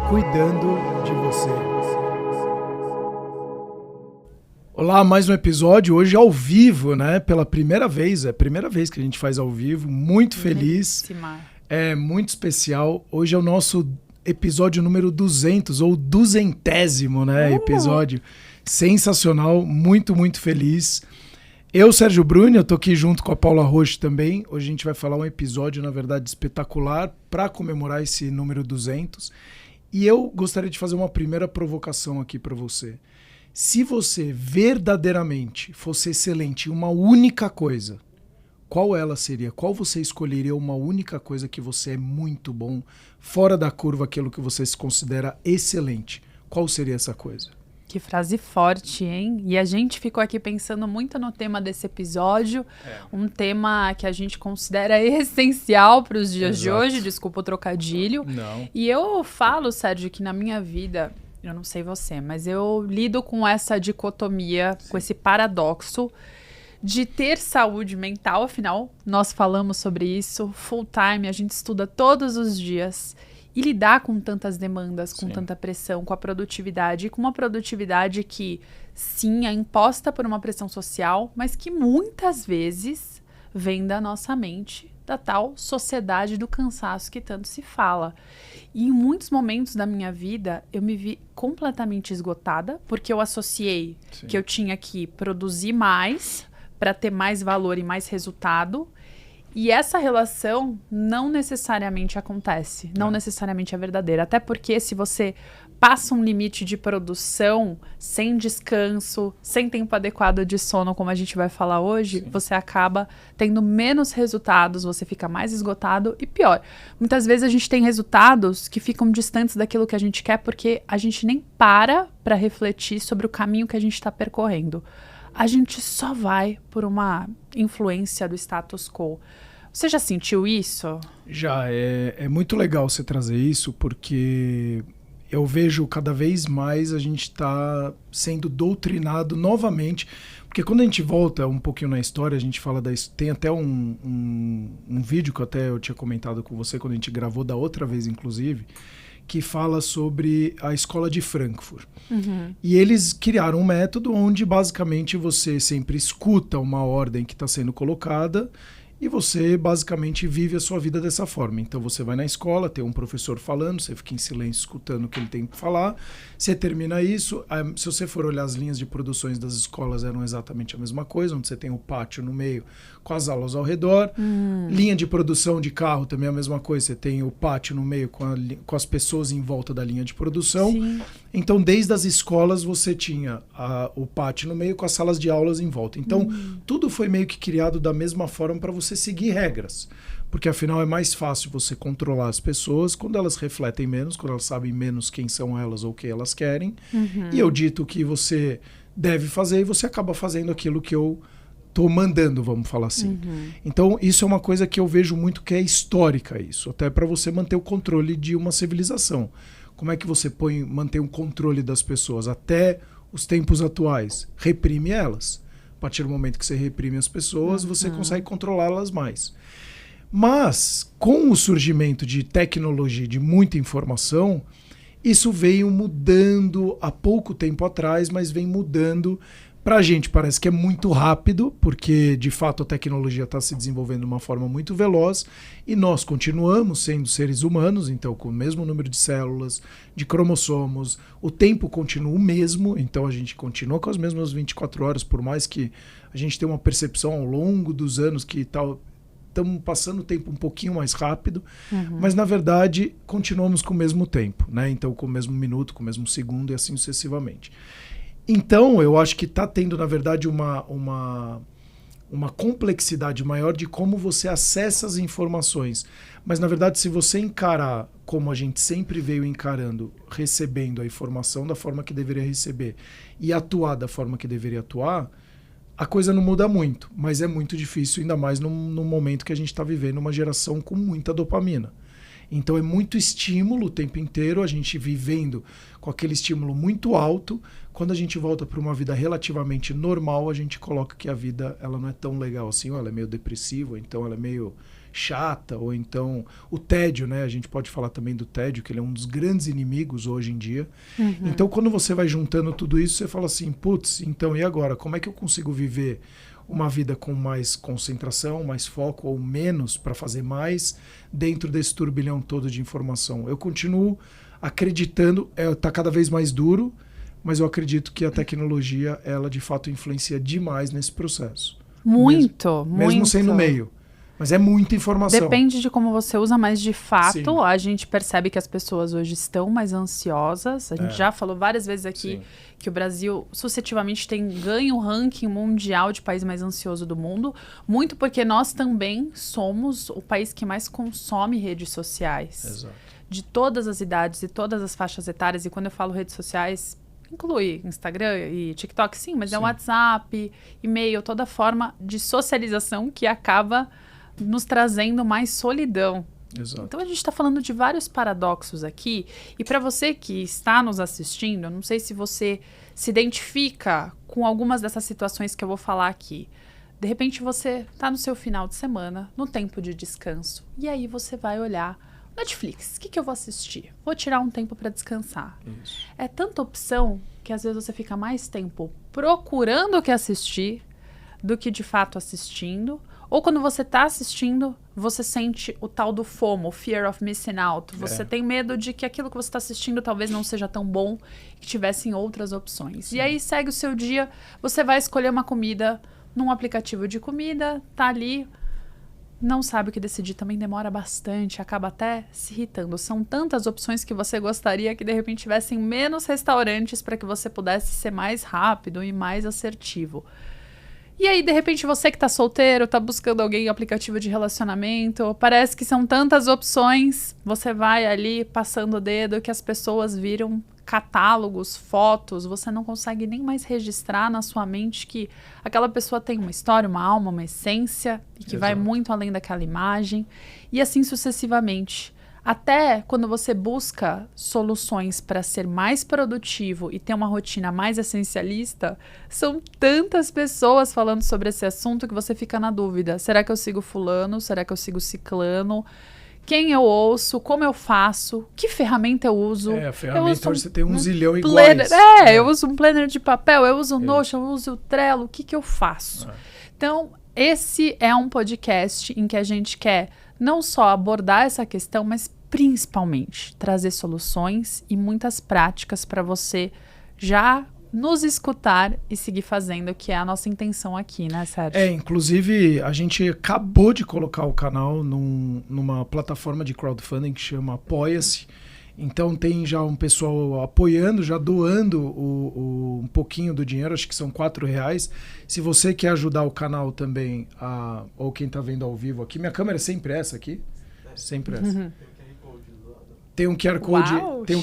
cuidando de você. Olá, mais um episódio, hoje ao vivo, né? Pela primeira vez, é a primeira vez que a gente faz ao vivo, muito feliz, é muito especial. Hoje é o nosso episódio número 200, ou 200º, né? Episódio sensacional, muito, muito feliz. Eu, Sérgio Bruni, eu tô aqui junto com a Paula Rocha também. Hoje a gente vai falar um episódio, na verdade, espetacular para comemorar esse número 200. E eu gostaria de fazer uma primeira provocação aqui para você. Se você verdadeiramente fosse excelente em uma única coisa, qual ela seria? Qual você escolheria uma única coisa que você é muito bom, fora da curva, aquilo que você se considera excelente? Qual seria essa coisa? Que frase forte, hein? E a gente ficou aqui pensando muito no tema desse episódio, um tema que a gente considera essencial para os dias de hoje, desculpa o trocadilho. Não. E eu falo, Sérgio, que na minha vida, eu não sei você, mas eu lido com essa dicotomia, com esse paradoxo de ter saúde mental, afinal, nós falamos sobre isso, full time, a gente estuda todos os dias. E lidar com tantas demandas, com tanta pressão, com a produtividade, e com uma produtividade que, sim, é imposta por uma pressão social, mas que muitas vezes vem da nossa mente, da tal sociedade do cansaço que tanto se fala. E em muitos momentos da minha vida, eu me vi completamente esgotada, porque eu associei que eu tinha que produzir mais para ter mais valor e mais resultado. E essa relação não necessariamente acontece, não necessariamente é verdadeira. Até porque se você passa um limite de produção sem descanso, sem tempo adequado de sono, como a gente vai falar hoje, você acaba tendo menos resultados, você fica mais esgotado e pior. Muitas vezes a gente tem resultados que ficam distantes daquilo que a gente quer porque a gente nem para refletir sobre o caminho que a gente está percorrendo. A gente só vai por uma influência do status quo. Você já sentiu isso? Já, é muito legal você trazer isso, porque eu vejo cada vez mais a gente está sendo doutrinado novamente, porque quando a gente volta um pouquinho na história, a gente fala tem até um vídeo que até eu tinha comentado com você, quando a gente gravou da outra vez, inclusive, que fala sobre a escola de Frankfurt. E eles criaram um método onde basicamente você sempre escuta uma ordem que está sendo colocada e você basicamente vive a sua vida dessa forma. Então você vai na escola, tem um professor falando, você fica em silêncio escutando o que ele tem que falar, você termina isso. Se você for olhar as linhas de produções das escolas, eram exatamente a mesma coisa, onde você tem o pátio no meio com as aulas ao redor. Linha de produção de carro também é a mesma coisa, você tem o pátio no meio com as pessoas em volta da linha de produção. Sim. Então, desde as escolas, você tinha o pátio no meio com as salas de aulas em volta. Então, tudo foi meio que criado da mesma forma para você seguir regras. Porque, afinal, é mais fácil você controlar as pessoas quando elas refletem menos, quando elas sabem menos quem são elas ou o que elas querem. E eu dito o que você deve fazer e você acaba fazendo aquilo que eu estou mandando, vamos falar assim. Então, isso é uma coisa que eu vejo muito que é histórica, isso. Até para você manter o controle de uma civilização. Como é que você mantém um controle das pessoas até os tempos atuais? Reprime elas. A partir do momento que você reprime as pessoas, você consegue controlá-las mais. Mas, com o surgimento de tecnologia, de muita informação, isso veio mudando há pouco tempo atrás, mas vem mudando. Pra gente parece que é muito rápido, porque de fato a tecnologia está se desenvolvendo de uma forma muito veloz e nós continuamos sendo seres humanos, então com o mesmo número de células, de cromossomos, o tempo continua o mesmo, então a gente continua com as mesmas 24 horas, por mais que a gente tenha uma percepção ao longo dos anos que estamos passando o tempo um pouquinho mais rápido, mas na verdade continuamos com o mesmo tempo, né? Então com o mesmo minuto, com o mesmo segundo e assim sucessivamente. Então, eu acho que está tendo, na verdade, uma complexidade maior de como você acessa as informações. Mas, na verdade, se você encarar como a gente sempre veio encarando, recebendo a informação da forma que deveria receber e atuar da forma que deveria atuar, a coisa não muda muito. Mas é muito difícil, ainda mais no momento que a gente está vivendo uma geração com muita dopamina. Então é muito estímulo o tempo inteiro, a gente vivendo com aquele estímulo muito alto. Quando a gente volta para uma vida relativamente normal, a gente coloca que a vida ela não é tão legal assim, ou ela é meio depressiva, então ela é meio chata, ou então o tédio, né? A gente pode falar também do tédio, que ele é um dos grandes inimigos hoje em dia. Então, quando você vai juntando tudo isso, você fala assim, putz, então e agora? Como é que eu consigo viver uma vida com mais concentração, mais foco ou menos para fazer mais dentro desse turbilhão todo de informação? Eu continuo acreditando, tá cada vez mais duro, mas eu acredito que a tecnologia, ela de fato influencia demais nesse processo. Muito. Mesmo sendo meio. Mas é muita informação. Depende de como você usa, mas de fato Sim. a gente percebe que as pessoas hoje estão mais ansiosas. A gente já falou várias vezes aqui Sim. que o Brasil sucessivamente tem ganho o ranking mundial de país mais ansioso do mundo, muito porque nós também somos o país que mais consome redes sociais. Exato. De todas as idades e todas as faixas etárias. E quando eu falo redes sociais, inclui Instagram e TikTok, sim, mas é o WhatsApp, e-mail, toda forma de socialização que acaba nos trazendo mais solidão. Exato. Então a gente está falando de vários paradoxos aqui, e para você que está nos assistindo, eu não sei se você se identifica com algumas dessas situações que eu vou falar aqui. De repente você está no seu final de semana, no tempo de descanso, e aí você vai olhar Netflix, o que eu vou assistir? Vou tirar um tempo para descansar. Isso. É tanta opção que às vezes você fica mais tempo procurando o que assistir do que de fato assistindo. Ou quando você está assistindo, você sente o tal do FOMO, Fear of Missing Out. Você tem medo de que aquilo que você está assistindo talvez não seja tão bom, que tivessem outras opções. Sim. E aí segue o seu dia, você vai escolher uma comida num aplicativo de comida, tá ali, não sabe o que decidir, também demora bastante, acaba até se irritando. São tantas opções que você gostaria que de repente tivessem menos restaurantes para que você pudesse ser mais rápido e mais assertivo. E aí, de repente, você que tá solteiro, tá buscando alguém em aplicativo de relacionamento, parece que são tantas opções, você vai ali passando o dedo que as pessoas viram catálogos, fotos, você não consegue nem mais registrar na sua mente que aquela pessoa tem uma história, uma alma, uma essência, e que vai muito além daquela imagem, e assim sucessivamente. Até quando você busca soluções para ser mais produtivo e ter uma rotina mais essencialista, são tantas pessoas falando sobre esse assunto que você fica na dúvida. Será que eu sigo fulano? Será que eu sigo ciclano? Quem eu ouço? Como eu faço? Que ferramenta eu uso? A ferramenta hoje você tem um zilhão planner, iguais. Eu uso um planner de papel, eu uso o Notion, eu uso o Trello. O que eu faço? Então, esse é um podcast em que a gente quer não só abordar essa questão, mas principalmente trazer soluções e muitas práticas para você já nos escutar e seguir fazendo, que é a nossa intenção aqui, né, Sérgio? Inclusive, a gente acabou de colocar o canal numa plataforma de crowdfunding que chama Apoia-se. Então tem já um pessoal apoiando, já doando um pouquinho do dinheiro, acho que são R$4. Se você quer ajudar o canal também, ou quem está vendo ao vivo aqui, minha câmera é sempre essa aqui? Sempre essa. Tem um QR Code,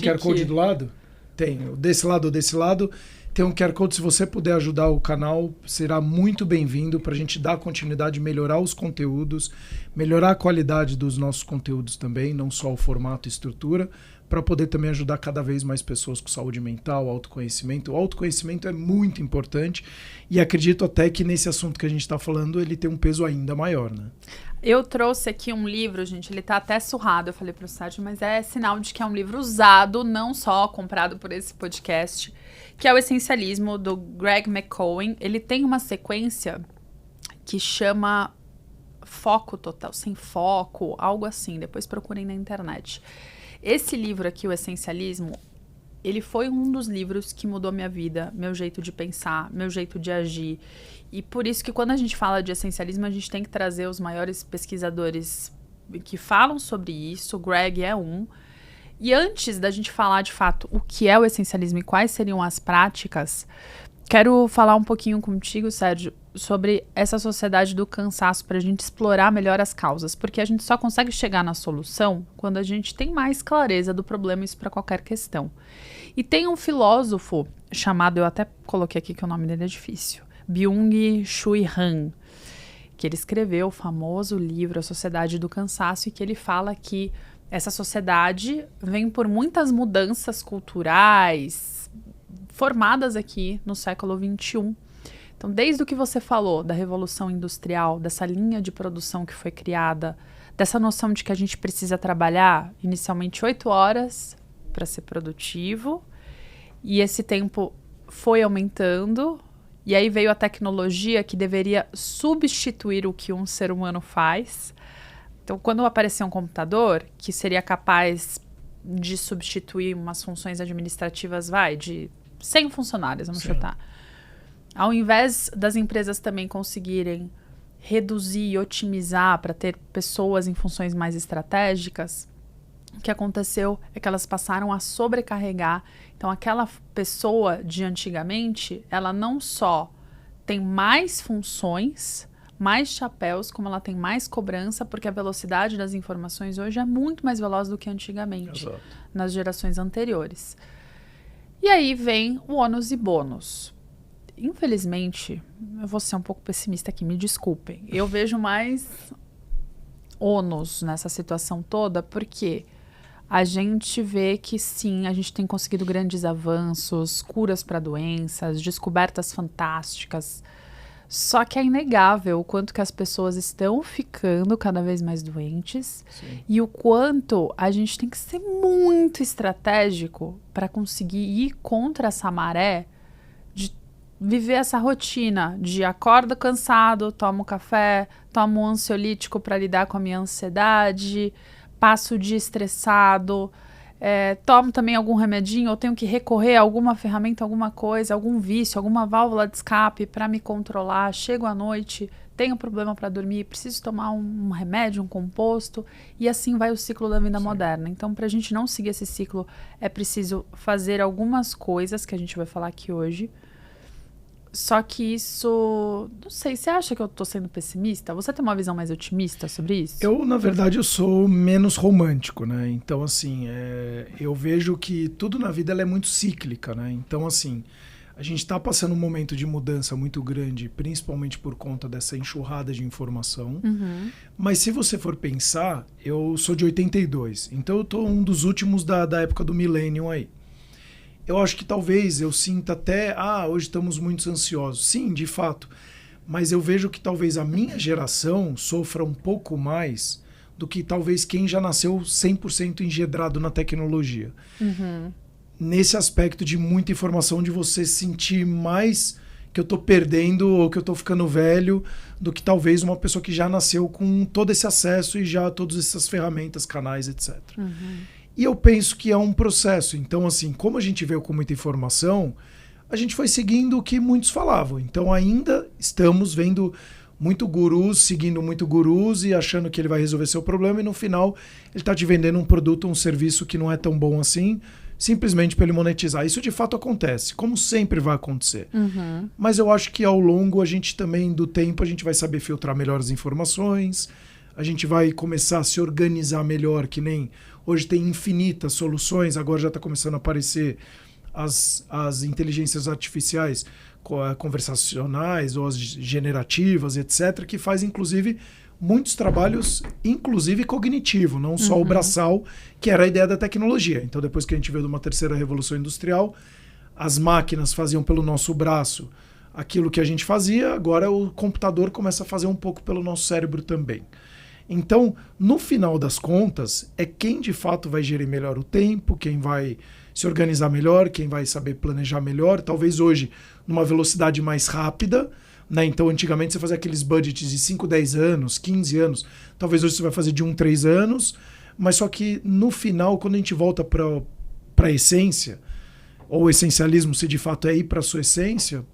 QR Code do lado? Tem. Desse lado ou desse lado. Tem um QR Code. Se você puder ajudar o canal, será muito bem-vindo para a gente dar continuidade, melhorar os conteúdos, melhorar a qualidade dos nossos conteúdos também, não só o formato e estrutura, para poder também ajudar cada vez mais pessoas com saúde mental, autoconhecimento. O autoconhecimento é muito importante e acredito até que nesse assunto que a gente está falando, ele tem um peso ainda maior, né? Eu trouxe aqui um livro, gente, ele tá até surrado, eu falei pro Sérgio, mas é sinal de que é um livro usado, não só comprado por esse podcast, que é o Essencialismo, do Greg McKeown. Ele tem uma sequência que chama Foco Total, Sem Foco, algo assim, depois procurem na internet. Esse livro aqui, o Essencialismo, ele foi um dos livros que mudou minha vida, meu jeito de pensar, meu jeito de agir. E por isso que quando a gente fala de essencialismo, a gente tem que trazer os maiores pesquisadores que falam sobre isso. O Greg é um. E antes da gente falar de fato o que é o essencialismo e quais seriam as práticas, quero falar um pouquinho contigo, Sérgio, sobre essa sociedade do cansaço, para a gente explorar melhor as causas, porque a gente só consegue chegar na solução quando a gente tem mais clareza do problema, isso para qualquer questão. E tem um filósofo chamado, eu até coloquei aqui que o nome dele é difícil, Byung-Chul Han, que ele escreveu o famoso livro A Sociedade do Cansaço, e que ele fala que essa sociedade vem por muitas mudanças culturais formadas aqui no século XXI. Então, desde o que você falou da Revolução Industrial, dessa linha de produção que foi criada, dessa noção de que a gente precisa trabalhar inicialmente 8 horas para ser produtivo, e esse tempo foi aumentando, e aí veio a tecnologia que deveria substituir o que um ser humano faz. Então, quando apareceu um computador que seria capaz de substituir umas funções administrativas, de 100 funcionários, vamos chutar. Ao invés das empresas também conseguirem reduzir e otimizar para ter pessoas em funções mais estratégicas, o que aconteceu é que elas passaram a sobrecarregar. Então, aquela pessoa de antigamente, ela não só tem mais funções, mais chapéus, como ela tem mais cobrança, porque a velocidade das informações hoje é muito mais veloz do que antigamente, Exato. nas gerações anteriores. E aí vem o ônus e bônus. Infelizmente, eu vou ser um pouco pessimista aqui, me desculpem. Eu vejo mais ônus nessa situação toda, porque a gente vê que sim, a gente tem conseguido grandes avanços, curas para doenças, descobertas fantásticas. Só que é inegável o quanto que as pessoas estão ficando cada vez mais doentes. Sim. E o quanto a gente tem que ser muito estratégico para conseguir ir contra essa maré de viver essa rotina de acorda cansado, tomo café, tomo um ansiolítico para lidar com a minha ansiedade, passo o dia estressado, tomo também algum remedinho, ou tenho que recorrer a alguma ferramenta, alguma coisa, algum vício, alguma válvula de escape para me controlar. Chego à noite, tenho problema para dormir, preciso tomar um remédio, um composto, e assim vai o ciclo da vida moderna. Então, para a gente não seguir esse ciclo, é preciso fazer algumas coisas que a gente vai falar aqui hoje. Só que isso... Não sei, você acha que eu tô sendo pessimista? Você tem uma visão mais otimista sobre isso? Eu, na verdade, eu sou menos romântico, né? Então, assim, eu vejo que tudo na vida ela é muito cíclica, né? Então, assim, a gente está passando um momento de mudança muito grande, principalmente por conta dessa enxurrada de informação. Uhum. Mas se você for pensar, eu sou de 82, então eu tô um dos últimos da época do Millennium aí. Eu acho que talvez eu sinta até, hoje estamos muito ansiosos. Sim, de fato. Mas eu vejo que talvez a minha geração sofra um pouco mais do que talvez quem já nasceu 100% engedrado na tecnologia. Uhum. Nesse aspecto de muita informação, de você sentir mais que eu tô perdendo ou que eu tô ficando velho do que talvez uma pessoa que já nasceu com todo esse acesso e já todas essas ferramentas, canais, etc. Uhum. E eu penso que é um processo. Então, assim, como a gente veio com muita informação, a gente foi seguindo o que muitos falavam. Então, ainda estamos vendo muito gurus, seguindo muito gurus e achando que ele vai resolver seu problema. E no final, ele está te vendendo um produto, um serviço que não é tão bom assim, simplesmente para ele monetizar. Isso de fato acontece, como sempre vai acontecer. Uhum. Mas eu acho que ao longo, a gente também, do tempo, a gente vai saber filtrar melhor as informações, a gente vai começar a se organizar melhor, que nem... Hoje tem infinitas soluções, agora já está começando a aparecer as inteligências artificiais conversacionais ou as generativas, etc., que faz, inclusive, muitos trabalhos, inclusive cognitivo, não só o braçal, que era a ideia da tecnologia. Então, depois que a gente veio de uma terceira revolução industrial, as máquinas faziam pelo nosso braço aquilo que a gente fazia, agora o computador começa a fazer um pouco pelo nosso cérebro também. Então, no final das contas, é quem de fato vai gerir melhor o tempo, quem vai se organizar melhor, quem vai saber planejar melhor. Talvez hoje, numa velocidade mais rápida, né? Então, antigamente você fazia aqueles budgets de 5, 10 anos, 15 anos. Talvez hoje você vai fazer de 1, 3 anos. Mas só que, no final, quando a gente volta para a essência, ou o essencialismo, se de fato é ir para a sua essência,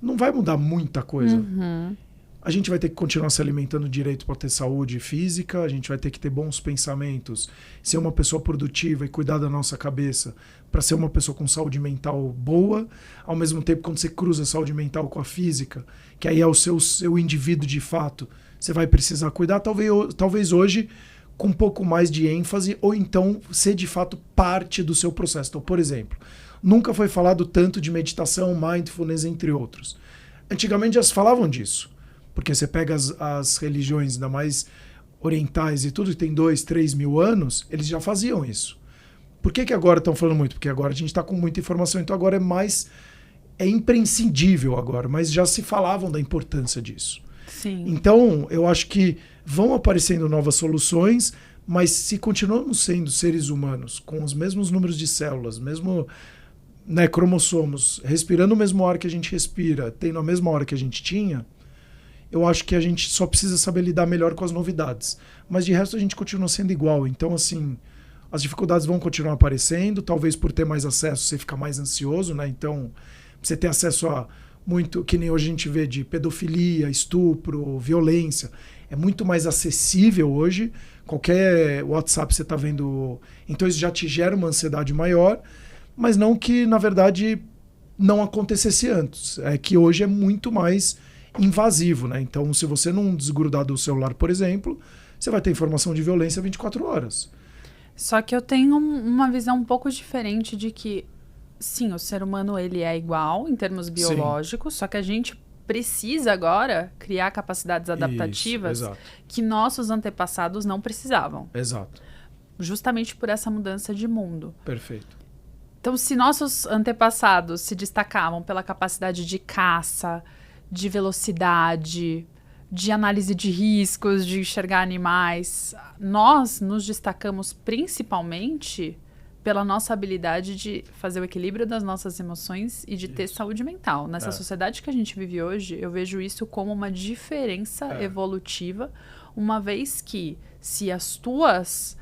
não vai mudar muita coisa. Uhum. A gente vai ter que continuar se alimentando direito para ter saúde física, a gente vai ter que ter bons pensamentos, ser uma pessoa produtiva e cuidar da nossa cabeça para ser uma pessoa com saúde mental boa. Ao mesmo tempo, quando você cruza a saúde mental com a física, que aí é o seu indivíduo de fato, você vai precisar cuidar, talvez hoje com um pouco mais de ênfase, ou então ser de fato parte do seu processo. Então, por exemplo, nunca foi falado tanto de meditação, mindfulness, entre outros. Antigamente já se falavam disso. Porque você pega as religiões, ainda mais orientais e tudo, que tem 2, 3 mil anos, eles já faziam isso. Por que agora estão falando muito? Porque agora a gente está com muita informação, então agora é imprescindível agora, mas já se falavam da importância disso. Sim. Então, eu acho que vão aparecendo novas soluções, mas se continuamos sendo seres humanos, com os mesmos números de células, mesmo, né, cromossomos, respirando o mesmo ar que a gente respira, tendo a mesma hora que a gente tinha, eu acho que a gente só precisa saber lidar melhor com as novidades. Mas de resto a gente continua sendo igual. Então, assim, as dificuldades vão continuar aparecendo, talvez por ter mais acesso você fica mais ansioso, né? Então, você ter acesso a muito, que nem hoje a gente vê de pedofilia, estupro, violência, é muito mais acessível hoje. Qualquer WhatsApp você está vendo, então isso já te gera uma ansiedade maior, mas não que, na verdade, não acontecesse antes. É que hoje é muito mais invasivo, né? Então, se você não desgrudar do celular, por exemplo, você vai ter informação de violência 24 horas. Só que eu tenho uma visão um pouco diferente de que, sim, o ser humano ele é igual em termos biológicos, só que a gente precisa agora criar capacidades adaptativas que nossos antepassados não precisavam. Exato. Justamente por essa mudança de mundo. Perfeito. Então, se nossos antepassados se destacavam pela capacidade de caça, de velocidade, de análise de riscos, de enxergar animais, nós nos destacamos principalmente pela nossa habilidade de fazer o equilíbrio das nossas emoções e de ter saúde mental. Nessa sociedade que a gente vive hoje, eu vejo isso como uma diferença evolutiva, uma vez que se as tuas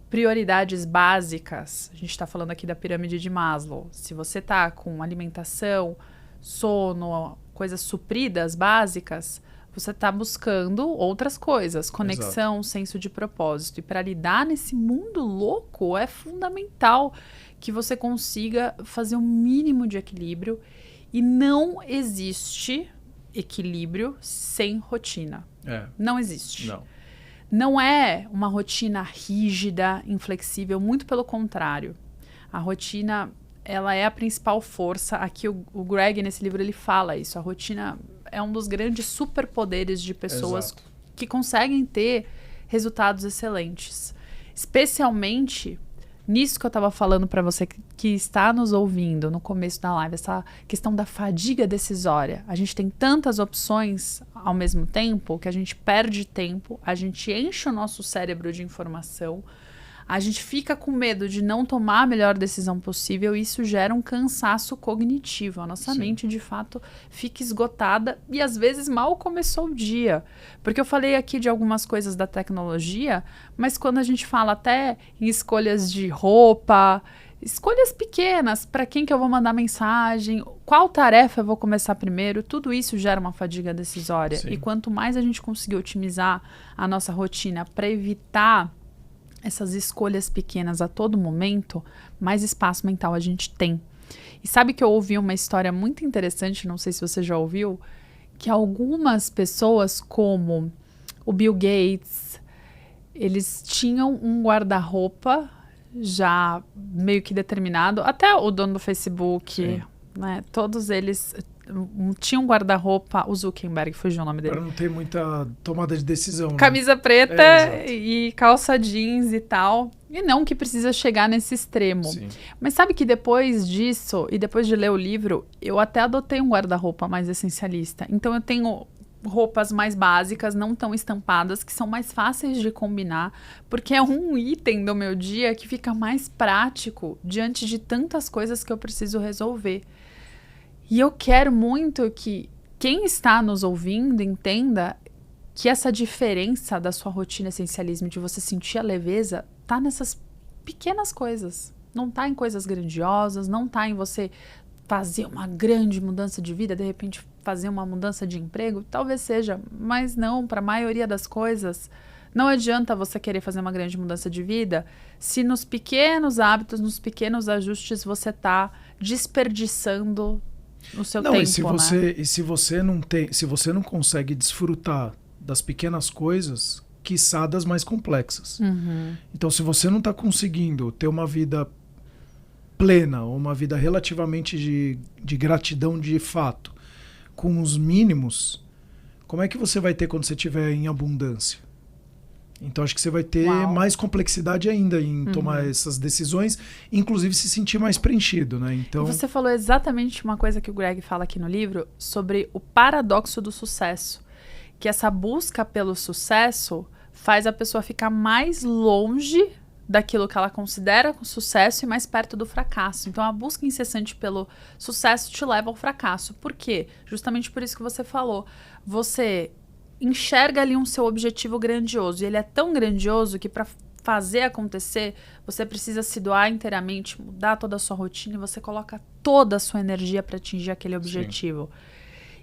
prioridades básicas, a gente está falando aqui da pirâmide de Maslow, se você está com alimentação, sono, coisas supridas básicas, você está buscando outras coisas, conexão, senso de propósito. E para lidar nesse mundo louco, é fundamental que você consiga fazer um mínimo de equilíbrio. E não existe equilíbrio sem rotina. Não existe. Não é uma rotina rígida, inflexível, muito pelo contrário. A rotina, ela é a principal força. Aqui o Greg, nesse livro, ele fala isso. A rotina é um dos grandes superpoderes de pessoas que conseguem ter resultados excelentes. Especialmente nisso que eu estava falando para você que está nos ouvindo no começo da live, essa questão da fadiga decisória. A gente tem tantas opções ao mesmo tempo que a gente perde tempo, a gente enche o nosso cérebro de informação, a gente fica com medo de não tomar a melhor decisão possível e isso gera um cansaço cognitivo. A nossa mente, de fato, fica esgotada e, às vezes, mal começou o dia. Porque eu falei aqui de algumas coisas da tecnologia, mas quando a gente fala até em escolhas de roupa, escolhas pequenas, para quem que eu vou mandar mensagem, qual tarefa eu vou começar primeiro, tudo isso gera uma fadiga decisória. E quanto mais a gente conseguir otimizar a nossa rotina para evitar essas escolhas pequenas a todo momento, mais espaço mental a gente tem. E sabe que eu ouvi uma história muito interessante, não sei se você já ouviu, que algumas pessoas, como o Bill Gates, eles tinham um guarda-roupa já meio que determinado, até o dono do Facebook, né, todos eles tinham um guarda-roupa, o Zuckerberg, fugiu o nome dele. Para não ter muita tomada de decisão. Camisa preta e calça jeans e tal. E não que precisa chegar nesse extremo. Mas sabe que depois disso, e depois de ler o livro, eu até adotei um guarda-roupa mais essencialista. Então eu tenho roupas mais básicas, não tão estampadas, que são mais fáceis de combinar, porque é um item do meu dia que fica mais prático diante de tantas coisas que eu preciso resolver. E eu quero muito que quem está nos ouvindo entenda que essa diferença da sua rotina essencialismo, de você sentir a leveza, tá nessas pequenas coisas. Não tá em coisas grandiosas, não tá em você fazer uma grande mudança de vida, de repente fazer uma mudança de emprego, talvez seja, mas não, para a maioria das coisas, não adianta você querer fazer uma grande mudança de vida se nos pequenos hábitos, nos pequenos ajustes você tá desperdiçando o seu tempo, e se você não consegue desfrutar das pequenas coisas, quiçá das mais complexas. Então, se você não está conseguindo ter uma vida plena, ou uma vida relativamente de gratidão de fato, com os mínimos, como é que você vai ter quando você estiver em abundância? Então, acho que você vai ter mais complexidade ainda em tomar essas decisões, inclusive se sentir mais preenchido, né? Então... E você falou exatamente uma coisa que o Greg fala aqui no livro sobre o paradoxo do sucesso, que essa busca pelo sucesso faz a pessoa ficar mais longe daquilo que ela considera sucesso e mais perto do fracasso. Então, a busca incessante pelo sucesso te leva ao fracasso. Por quê? Justamente por isso que você falou. Você enxerga ali um seu objetivo grandioso. E ele é tão grandioso que para fazer acontecer, você precisa se doar inteiramente, mudar toda a sua rotina e você coloca toda a sua energia para atingir aquele objetivo. Sim.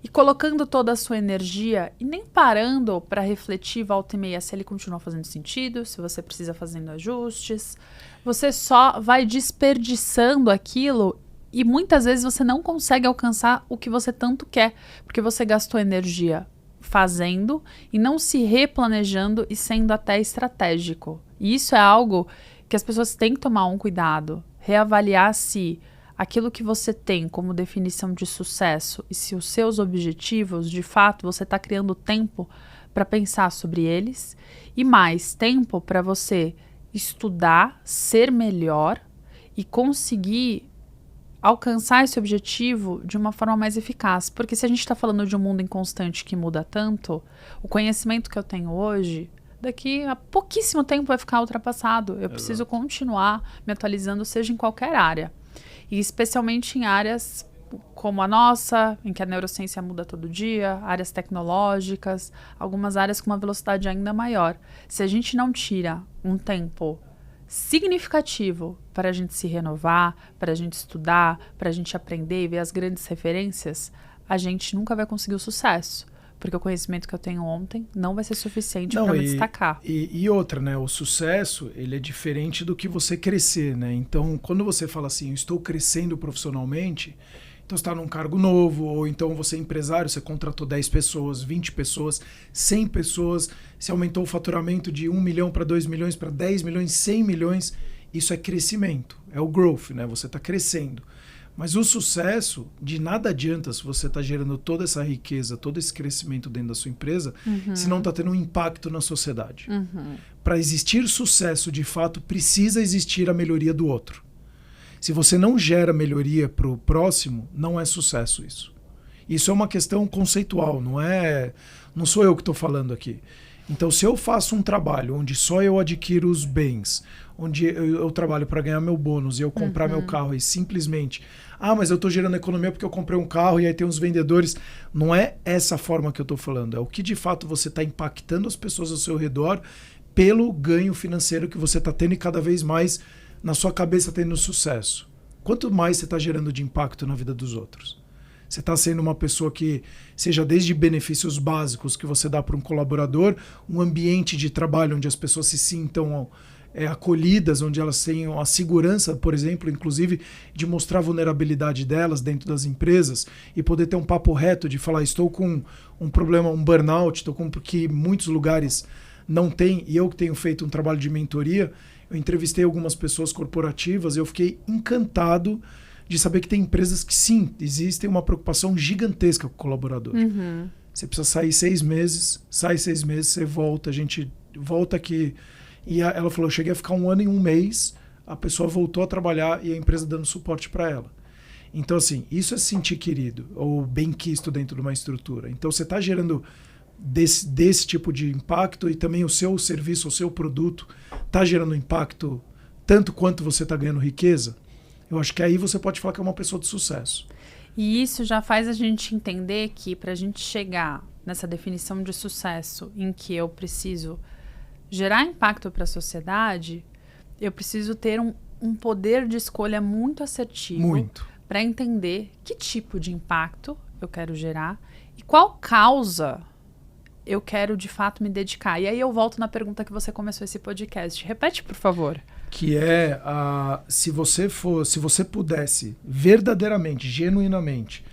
E colocando toda a sua energia e nem parando para refletir volta e meia se ele continua fazendo sentido, se você precisa fazendo ajustes. Você só vai desperdiçando aquilo e muitas vezes você não consegue alcançar o que você tanto quer, porque você gastou energia fazendo e não se replanejando e sendo até estratégico. E isso é algo que as pessoas têm que tomar um cuidado, reavaliar se aquilo que você tem como definição de sucesso e se os seus objetivos, de fato, você está criando tempo para pensar sobre eles e mais tempo para você estudar, ser melhor e conseguir alcançar esse objetivo de uma forma mais eficaz. Porque se a gente está falando de um mundo inconstante que muda tanto, o conhecimento que eu tenho hoje, daqui a pouquíssimo tempo vai ficar ultrapassado. Eu preciso continuar me atualizando, seja em qualquer área. E especialmente em áreas como a nossa, em que a neurociência muda todo dia, áreas tecnológicas, algumas áreas com uma velocidade ainda maior. Se a gente não tira um tempo significativo para a gente se renovar, para a gente estudar, para a gente aprender e ver as grandes referências, a gente nunca vai conseguir o sucesso. Porque o conhecimento que eu tenho ontem não vai ser suficiente para me destacar. E outra, né? O sucesso, ele é diferente do que você crescer, né? Então, quando você fala assim, eu estou crescendo profissionalmente, então você está num cargo novo, ou então você é empresário, você contratou 10 pessoas, 20 pessoas, 100 pessoas, você aumentou o faturamento de 1 milhão para 2 milhões, para 10 milhões, 100 milhões, isso é crescimento, é o growth, né? Você está crescendo. Mas o sucesso, de nada adianta se você está gerando toda essa riqueza, todo esse crescimento dentro da sua empresa, se não está tendo um impacto na sociedade. Para existir sucesso, de fato, precisa existir a melhoria do outro. Se você não gera melhoria para o próximo, não é sucesso isso. Isso é uma questão conceitual, não sou eu que estou falando aqui. Então, se eu faço um trabalho onde só eu adquiro os bens, onde eu trabalho para ganhar meu bônus e eu comprar meu carro e simplesmente, mas eu estou gerando economia porque eu comprei um carro e aí tem uns vendedores. Não é essa forma que eu estou falando. É o que de fato você está impactando as pessoas ao seu redor pelo ganho financeiro que você está tendo e cada vez mais na sua cabeça tendo sucesso. Quanto mais você está gerando de impacto na vida dos outros? Você está sendo uma pessoa que, seja desde benefícios básicos que você dá para um colaborador, um ambiente de trabalho onde as pessoas se sintam acolhidas, onde elas tenham a segurança, por exemplo, inclusive, de mostrar a vulnerabilidade delas dentro das empresas e poder ter um papo reto de falar, estou com um problema, um burnout, estou com porque muitos lugares não tem, e eu que tenho feito um trabalho de mentoria, eu entrevistei algumas pessoas corporativas e eu fiquei encantado de saber que tem empresas que sim, existe uma preocupação gigantesca com o colaborador. Você precisa sair 6 meses, sai 6 meses, você volta, a gente volta aqui. E ela falou, eu cheguei a ficar 1 ano e 1 mês, a pessoa voltou a trabalhar e a empresa dando suporte para ela. Então, assim, isso é se sentir querido ou bem-quisto dentro de uma estrutura. Então, você está gerando desse tipo de impacto e também o seu serviço, o seu produto está gerando impacto tanto quanto você está ganhando riqueza. Eu acho que aí você pode falar que é uma pessoa de sucesso. E isso já faz a gente entender que para a gente chegar nessa definição de sucesso em que eu preciso gerar impacto para a sociedade, eu preciso ter um poder de escolha muito assertivo para entender que tipo de impacto eu quero gerar e qual causa eu quero de fato me dedicar. E aí eu volto na pergunta que você começou esse podcast. Repete, por favor. Que é, se você pudesse verdadeiramente, genuinamente,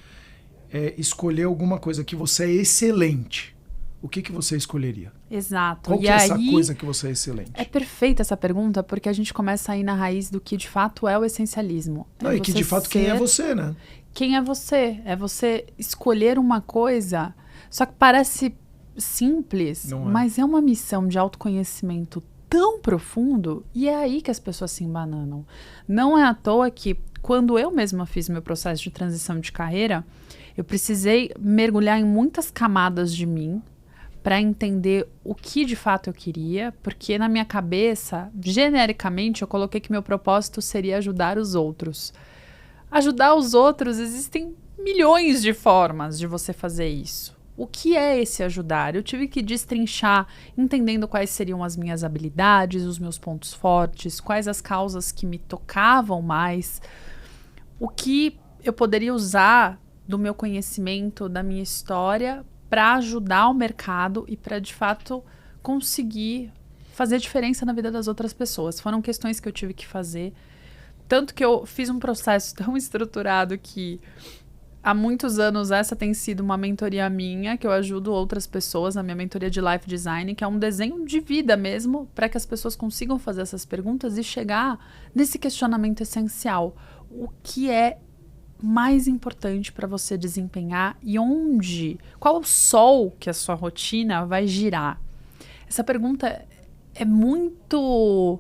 escolher alguma coisa que você é excelente, o que você escolheria? Exato. Qual que é essa coisa que você é excelente? É perfeita essa pergunta, porque a gente começa a ir na raiz do que de fato é o essencialismo. E que de fato quem é você, né? Quem é você? É você escolher uma coisa, só que parece simples, mas é uma missão de autoconhecimento tão profundo, e é aí que as pessoas se embananam. Não é à toa que, quando eu mesma fiz meu processo de transição de carreira, eu precisei mergulhar em muitas camadas de mim para entender o que de fato eu queria, porque na minha cabeça, genericamente, eu coloquei que meu propósito seria ajudar os outros. Ajudar os outros, existem milhões de formas de você fazer isso. O que é esse ajudar? Eu tive que destrinchar, entendendo quais seriam as minhas habilidades, os meus pontos fortes, quais as causas que me tocavam mais, o que eu poderia usar do meu conhecimento, da minha história, para ajudar o mercado e para, de fato, conseguir fazer diferença na vida das outras pessoas. Foram questões que eu tive que fazer. Tanto que eu fiz um processo tão estruturado que há muitos anos essa tem sido uma mentoria minha, que eu ajudo outras pessoas, a minha mentoria de Life Design, que é um desenho de vida mesmo, para que as pessoas consigam fazer essas perguntas e chegar nesse questionamento essencial. O que é mais importante para você desempenhar e onde? Qual o sol que a sua rotina vai girar? Essa pergunta é muito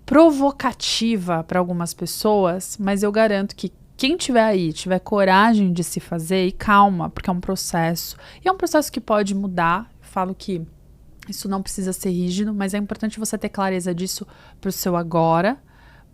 provocativa para algumas pessoas, mas eu garanto que quem tiver aí, tiver coragem de se fazer, e calma, porque é um processo. E é um processo que pode mudar. Eu falo que isso não precisa ser rígido, mas é importante você ter clareza disso para o seu agora,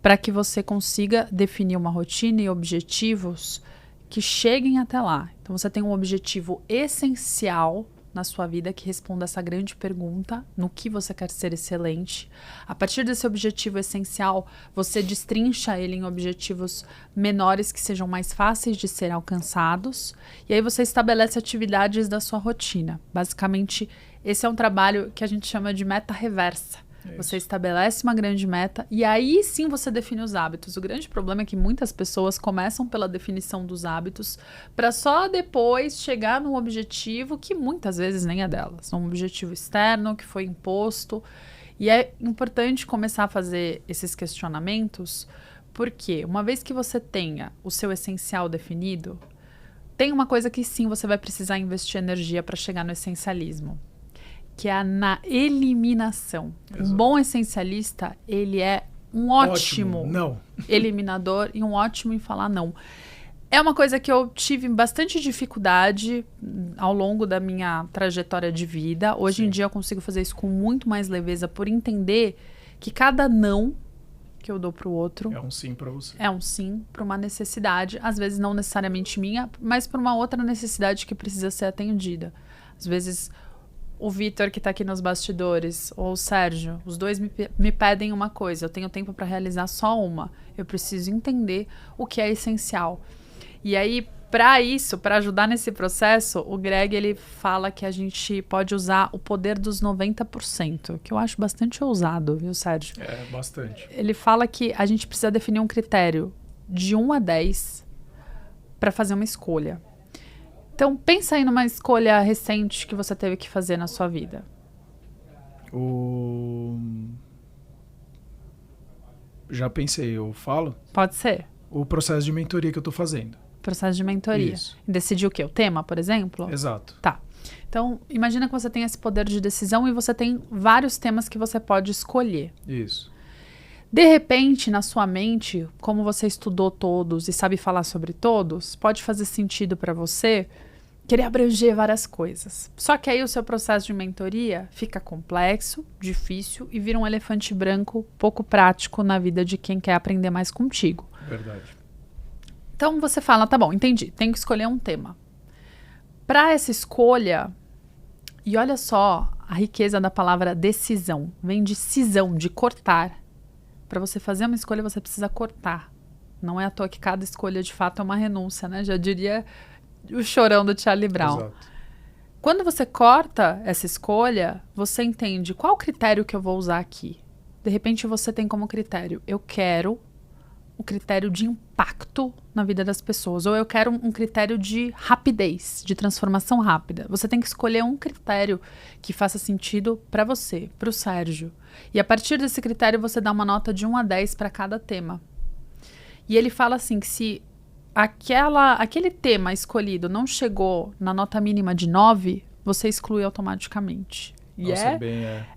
para que você consiga definir uma rotina e objetivos que cheguem até lá. Então, você tem um objetivo essencial na sua vida que responda essa grande pergunta, no que você quer ser excelente. A partir desse objetivo essencial, você destrincha ele em objetivos menores que sejam mais fáceis de ser alcançados. E aí você estabelece atividades da sua rotina. Basicamente, esse é um trabalho que a gente chama de meta reversa. Você estabelece uma grande meta e aí sim você define os hábitos. O grande problema é que muitas pessoas começam pela definição dos hábitos para só depois chegar num objetivo que muitas vezes nem é delas. Um objetivo externo que foi imposto. E é importante começar a fazer esses questionamentos porque uma vez que você tenha o seu essencial definido, tem uma coisa que sim você vai precisar investir energia para chegar no essencialismo, que é na eliminação. Exato. Um bom essencialista, ele é um ótimo não. eliminador e um ótimo em falar não. É uma coisa que eu tive bastante dificuldade ao longo da minha trajetória de vida. Hoje em dia eu consigo fazer isso com muito mais leveza por entender que cada não que eu dou para o outro é um sim para você. É um sim para uma necessidade, às vezes não necessariamente minha, mas para uma outra necessidade que precisa ser atendida. Às vezes o Vitor, que está aqui nos bastidores, ou o Sérgio, os dois me pedem uma coisa. Eu tenho tempo para realizar só uma. Eu preciso entender o que é essencial. E aí, para isso, para ajudar nesse processo, o Greg ele fala que a gente pode usar o poder dos 90%, que eu acho bastante ousado, viu, Sérgio? É, bastante. Ele fala que a gente precisa definir um critério de 1 a 10 para fazer uma escolha. Então, pensa aí numa escolha recente que você teve que fazer na sua vida. Já pensei, eu falo? Pode ser. O processo de mentoria que eu estou fazendo. Processo de mentoria. Isso. Decidir o quê? O tema, por exemplo? Exato. Tá. Então, imagina que você tem esse poder de decisão e você tem vários temas que você pode escolher. Isso. De repente, na sua mente, como você estudou todos e sabe falar sobre todos, pode fazer sentido para você querer abranger várias coisas. Só que aí o seu processo de mentoria fica complexo, difícil e vira um elefante branco pouco prático na vida de quem quer aprender mais contigo. Verdade. Então você fala, tá bom, entendi, tenho que escolher um tema. Para essa escolha, e olha só a riqueza da palavra decisão, vem de cisão, de cortar. Para você fazer uma escolha, você precisa cortar. Não é à toa que cada escolha, de fato, é uma renúncia, né? Já diria o chorão do Charlie Brown. Exato. Quando você corta essa escolha, você entende qual o critério que eu vou usar aqui. De repente, você tem como critério, eu quero o critério de impacto na vida das pessoas, ou eu quero um critério de rapidez, de transformação rápida. Você tem que escolher um critério que faça sentido para você, para o Sérgio. E a partir desse critério, você dá uma nota de 1 a 10 para cada tema. E ele fala assim, que se aquele tema escolhido não chegou na nota mínima de 9, você exclui automaticamente. Nossa,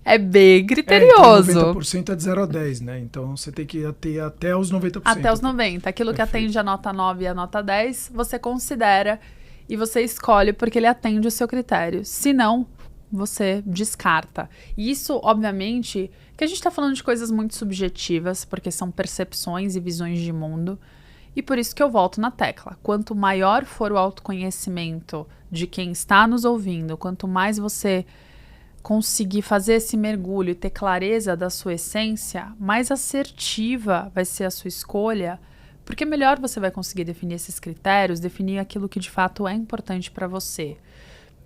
é bem criterioso. Então 90% é de 0 a 10, né? Então você tem que ter até os 90%. Até os 90%. Aquilo que atende a nota 9 e a nota 10, você considera e você escolhe porque ele atende o seu critério. Se não, você descarta. E isso, obviamente, que a gente está falando de coisas muito subjetivas, porque são percepções e visões de mundo. E por isso que eu volto na tecla. Quanto maior for o autoconhecimento de quem está nos ouvindo, quanto mais você conseguir fazer esse mergulho e ter clareza da sua essência, mais assertiva vai ser a sua escolha, porque melhor você vai conseguir definir esses critérios, definir aquilo que de fato é importante para você.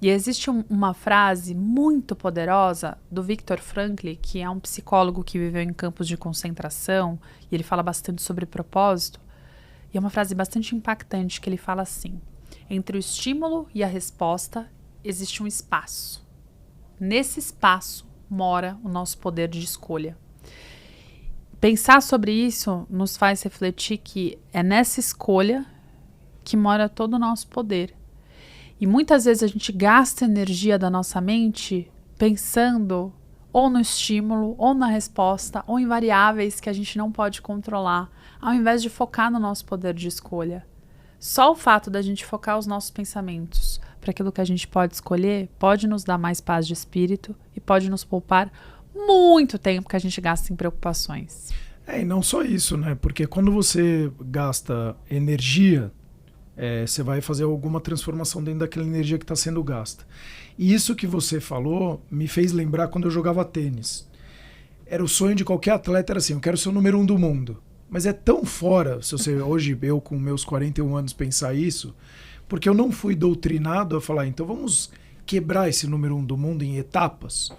E existe uma frase muito poderosa do Viktor Frankl, que é um psicólogo que viveu em campos de concentração, e ele fala bastante sobre propósito, e é uma frase bastante impactante que ele fala assim: entre o estímulo e a resposta existe um espaço. Nesse espaço mora o nosso poder de escolha. Pensar sobre isso nos faz refletir que é nessa escolha que mora todo o nosso poder. E muitas vezes a gente gasta energia da nossa mente pensando ou no estímulo, ou na resposta, ou em variáveis que a gente não pode controlar, ao invés de focar no nosso poder de escolha. Só o fato da gente focar os nossos pensamentos para aquilo que a gente pode escolher pode nos dar mais paz de espírito e pode nos poupar muito tempo que a gente gasta em preocupações. E não só isso, né? Porque quando você gasta energia, você vai fazer alguma transformação dentro daquela energia que está sendo gasta. E isso que você falou me fez lembrar quando eu jogava tênis. Era o sonho de qualquer atleta, era assim, eu quero ser o número 1 do mundo. Mas é tão fora, se você hoje, eu com meus 41 anos, pensar isso, porque eu não fui doutrinado a falar, então vamos quebrar esse número 1 do mundo em etapas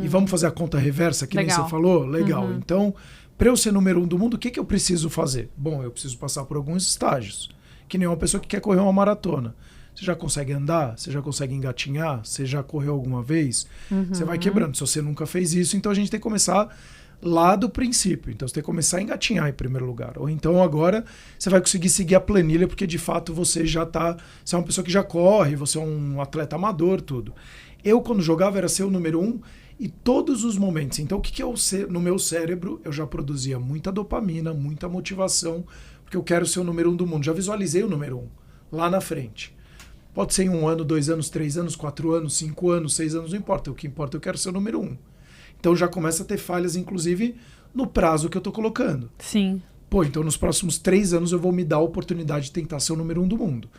e vamos fazer a conta reversa, que Legal. nem você falou? Legal. Então, para eu ser número 1 do mundo, o que eu preciso fazer? Bom, eu preciso passar por alguns estágios, que nem uma pessoa que quer correr uma maratona. Você já consegue andar? Você já consegue engatinhar? Você já correu alguma vez? Você vai quebrando. Se você nunca fez isso, então a gente tem que começar lá do princípio. Então você tem que começar a engatinhar em primeiro lugar. Ou então agora você vai conseguir seguir a planilha, porque de fato você já tá... Você é uma pessoa que já corre, você é um atleta amador, tudo. Eu, quando jogava, era ser o número 1 e todos os momentos. Então o que eu ser no meu cérebro? Eu já produzia muita dopamina, muita motivação, porque eu quero ser o número 1 do mundo. Já visualizei o número 1 lá na frente. Pode ser em 1 ano, 2 anos, 3 anos, 4 anos, 5 anos, 6 anos, não importa. O que importa é eu quero ser o número 1. Então já começa a ter falhas, inclusive, no prazo que eu estou colocando. Sim. Pô, então nos próximos 3 anos eu vou me dar a oportunidade de tentar ser o número 1 do mundo.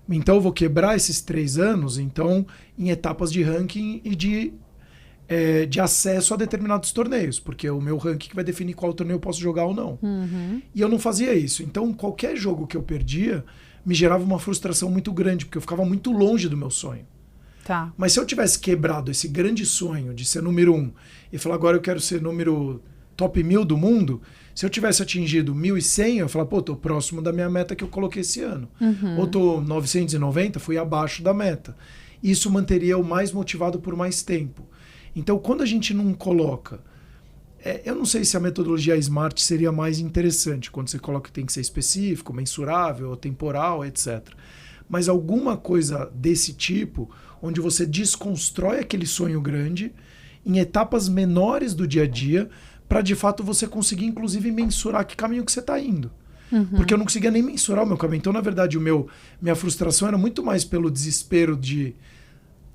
Então eu vou quebrar esses 3 anos, então, em etapas de ranking e de acesso a determinados torneios, porque é o meu ranking que vai definir qual torneio eu posso jogar ou não. E eu não fazia isso. Então qualquer jogo que eu perdia me gerava uma frustração muito grande, porque eu ficava muito longe do meu sonho. Tá. Mas se eu tivesse quebrado esse grande sonho de ser número 1 e falar, agora eu quero ser número top 1000 do mundo, se eu tivesse atingido 1.100, eu ia falar, pô, tô próximo da minha meta que eu coloquei esse ano. Ou tô 990, fui abaixo da meta. Isso manteria eu mais motivado por mais tempo. Então, quando a gente não coloca... eu não sei se a metodologia SMART seria mais interessante, quando você coloca que tem que ser específico, mensurável, temporal, etc. Mas alguma coisa desse tipo, onde você desconstrói aquele sonho grande em etapas menores do dia a dia, para de fato você conseguir, inclusive, mensurar que caminho que você está indo. Porque eu não conseguia nem mensurar o meu caminho. Então, na verdade, minha frustração era muito mais pelo desespero de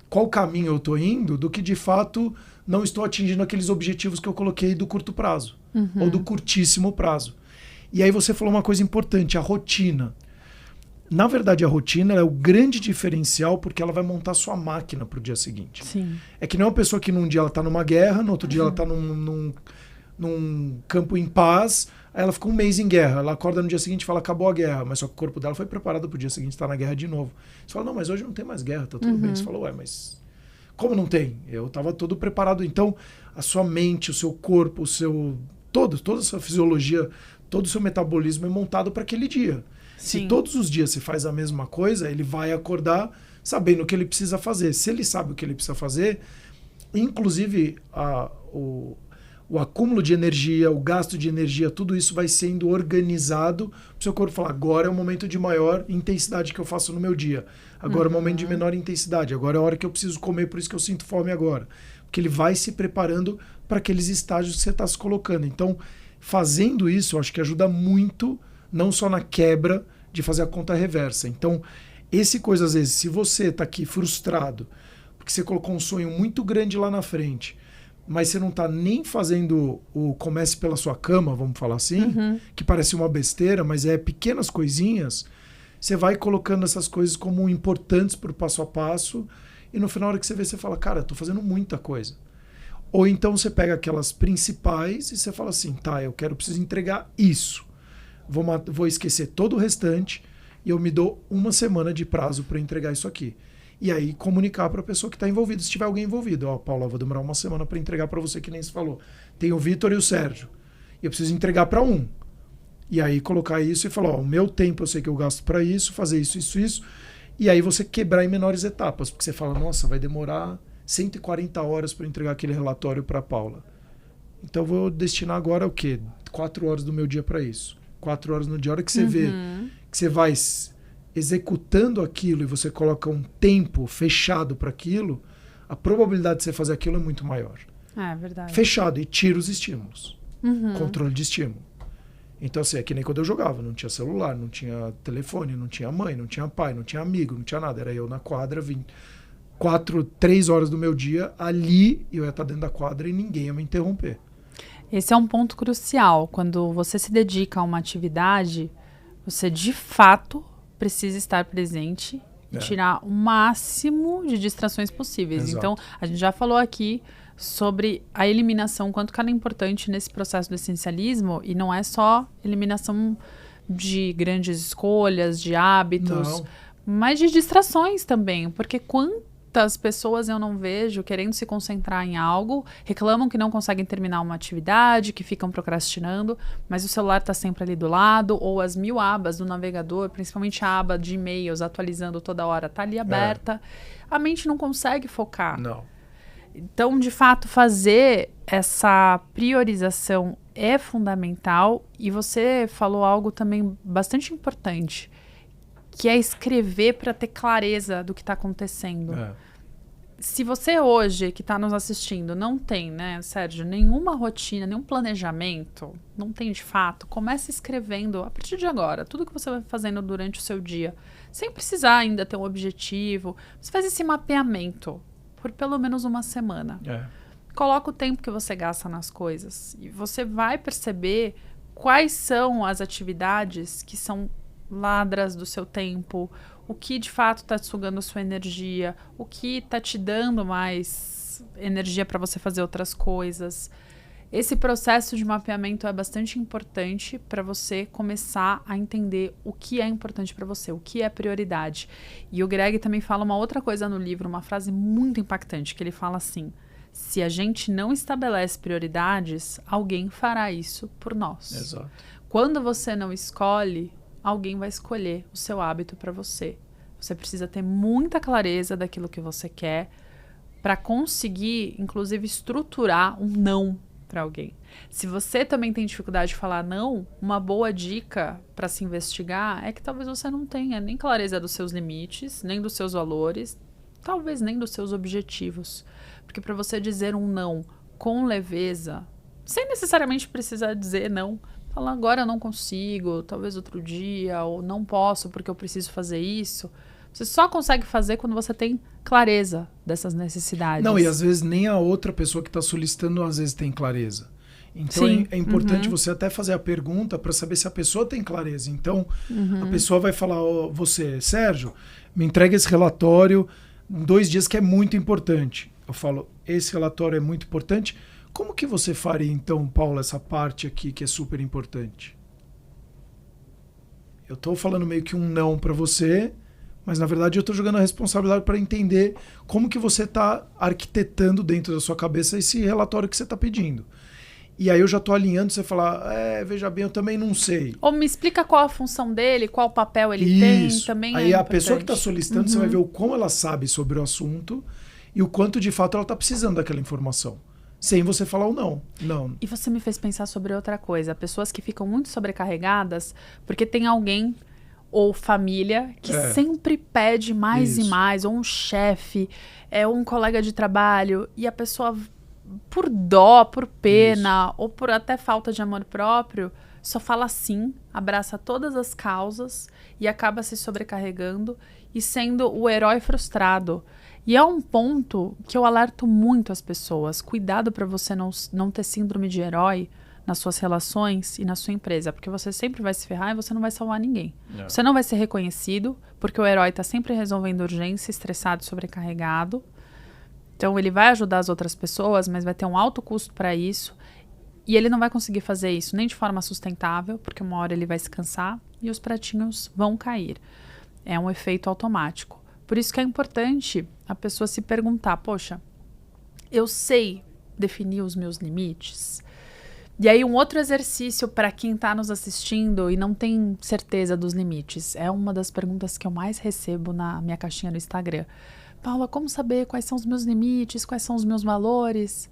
qual caminho eu estou indo, do que de fato não estou atingindo aqueles objetivos que eu coloquei do curto prazo, ou do curtíssimo prazo. E aí você falou uma coisa importante, a rotina. Na verdade, a rotina é o grande diferencial, porque ela vai montar sua máquina para o dia seguinte. Sim. É que não é uma pessoa que num dia ela está numa guerra, no outro dia ela está num campo em paz, aí ela fica um mês em guerra. Ela acorda no dia seguinte e fala, acabou a guerra. Mas só que o corpo dela foi preparado para o dia seguinte estar na guerra de novo. Você fala, não, mas hoje não tem mais guerra, tá tudo bem. Você fala, ué, mas como não tem? Eu estava todo preparado. Então, a sua mente, o seu corpo, toda a sua fisiologia, todo o seu metabolismo é montado para aquele dia. Sim. Se todos os dias você faz a mesma coisa, ele vai acordar sabendo o que ele precisa fazer. Se ele sabe o que ele precisa fazer, inclusive o acúmulo de energia, o gasto de energia, tudo isso vai sendo organizado para o seu corpo falar, agora é o momento de maior intensidade que eu faço no meu dia. Agora é o momento de menor intensidade. Agora é a hora que eu preciso comer, por isso que eu sinto fome agora. Porque ele vai se preparando para aqueles estágios que você está se colocando. Então, fazendo isso, eu acho que ajuda muito, não só na quebra de fazer a conta reversa. Então, às vezes, se você está aqui frustrado porque você colocou um sonho muito grande lá na frente, mas você não está nem fazendo o comece pela sua cama, vamos falar assim, que parece uma besteira, mas é pequenas coisinhas, você vai colocando essas coisas como importantes para o passo a passo, e no final, na hora que você vê, você fala, cara, eu tô fazendo muita coisa. Ou então você pega aquelas principais e você fala assim, tá, preciso entregar isso. Vou esquecer todo o restante e eu me dou 1 semana de prazo para entregar isso aqui. E aí comunicar para a pessoa que está envolvida, se tiver alguém envolvido. Ó, Paula, eu vou demorar 1 semana para entregar para você, que nem se falou. Tem o Vitor e o Sérgio. E eu preciso entregar para um. E aí colocar isso e falar, ó, o meu tempo eu sei que eu gasto para isso, fazer isso, isso, isso. E aí você quebrar em menores etapas, porque você fala, nossa, vai demorar 140 horas para entregar aquele relatório para a Paula. Então eu vou destinar agora o quê? 4 horas do meu dia para isso. 4 horas no dia. A hora que você vê que você vai executando aquilo e você coloca um tempo fechado para aquilo, a probabilidade de você fazer aquilo é muito maior. É verdade. Fechado e tira os estímulos. Controle de estímulo. Então, assim, é que nem quando eu jogava. Não tinha celular, não tinha telefone, não tinha mãe, não tinha pai, não tinha amigo, não tinha nada. Era eu na quadra, 3 horas do meu dia ali, eu ia estar dentro da quadra e ninguém ia me interromper. Esse é um ponto crucial. Quando você se dedica a uma atividade, você de fato precisa estar presente e tirar o máximo de distrações possíveis. Exato. Então, a gente já falou aqui sobre a eliminação, quanto que ela é importante nesse processo do essencialismo, e não é só eliminação de grandes escolhas, de hábitos, mas de distrações também, porque quantas pessoas eu não vejo querendo se concentrar em algo, reclamam que não conseguem terminar uma atividade, que ficam procrastinando, mas o celular está sempre ali do lado, ou as 1000 abas do navegador, principalmente a aba de e-mails atualizando toda hora, está ali aberta. A mente não consegue focar. Não. Então, de fato, fazer essa priorização é fundamental. E você falou algo também bastante importante, que é escrever para ter clareza do que está acontecendo. Se você hoje, que está nos assistindo, não tem, né, Sérgio, nenhuma rotina, nenhum planejamento, não tem de fato, comece escrevendo a partir de agora, tudo que você vai fazendo durante o seu dia, sem precisar ainda ter um objetivo. Você faz esse mapeamento por pelo menos 1 semana. Coloca o tempo que você gasta nas coisas e você vai perceber quais são as atividades que são ladras do seu tempo, o que de fato está sugando a sua energia, o que está te dando mais energia para você fazer outras coisas. Esse processo de mapeamento é bastante importante para você começar a entender o que é importante para você, o que é prioridade. E o Greg também fala uma outra coisa no livro, uma frase muito impactante, que ele fala assim: se a gente não estabelece prioridades, alguém fará isso por nós. Exato. Quando você não escolhe, alguém vai escolher o seu hábito para você. Você precisa ter muita clareza daquilo que você quer para conseguir, inclusive, estruturar um não para alguém. Se você também tem dificuldade de falar não, uma boa dica para se investigar é que talvez você não tenha nem clareza dos seus limites, nem dos seus valores, talvez nem dos seus objetivos. Porque para você dizer um não com leveza, sem necessariamente precisar dizer não, falar agora eu não consigo, talvez outro dia, ou não posso porque eu preciso fazer isso. Você só consegue fazer quando você tem clareza dessas necessidades. Não, e às vezes nem a outra pessoa que está solicitando às vezes tem clareza. Então é importante você até fazer a pergunta para saber se a pessoa tem clareza. Então a pessoa vai falar, você, Sérgio, me entrega esse relatório em 2 dias que é muito importante. Eu falo, esse relatório é muito importante. Como que você faria então, Paula, essa parte aqui que é super importante? Eu estou falando meio que um não para você, mas na verdade eu estou jogando a responsabilidade para entender como que você está arquitetando dentro da sua cabeça esse relatório que você está pedindo. E aí eu já estou alinhando, você falar, veja bem, eu também não sei. Ou me explica qual a função dele, qual papel ele tem, também aí é a pessoa que está solicitando, você vai ver o como ela sabe sobre o assunto e o quanto de fato ela está precisando daquela informação. Sem você falar o não. Não. E você me fez pensar sobre outra coisa. Pessoas que ficam muito sobrecarregadas porque tem alguém ou família que sempre pede mais e mais, ou um chefe, um colega de trabalho, e a pessoa por dó, por pena, ou por até falta de amor próprio, só fala sim, abraça todas as causas e acaba se sobrecarregando e sendo o herói frustrado. E é um ponto que eu alerto muito as pessoas. Cuidado para você não ter síndrome de herói nas suas relações e na sua empresa, porque você sempre vai se ferrar e você não vai salvar ninguém. Não. Você não vai ser reconhecido, porque o herói está sempre resolvendo urgência, estressado, sobrecarregado. Então ele vai ajudar as outras pessoas, mas vai ter um alto custo para isso. E ele não vai conseguir fazer isso nem de forma sustentável, porque uma hora ele vai se cansar e os pratinhos vão cair. É um efeito automático. Por isso que é importante a pessoa se perguntar, poxa, eu sei definir os meus limites? E aí um outro exercício para quem está nos assistindo e não tem certeza dos limites, é uma das perguntas que eu mais recebo na minha caixinha no Instagram. Paula, como saber quais são os meus limites, quais são os meus valores?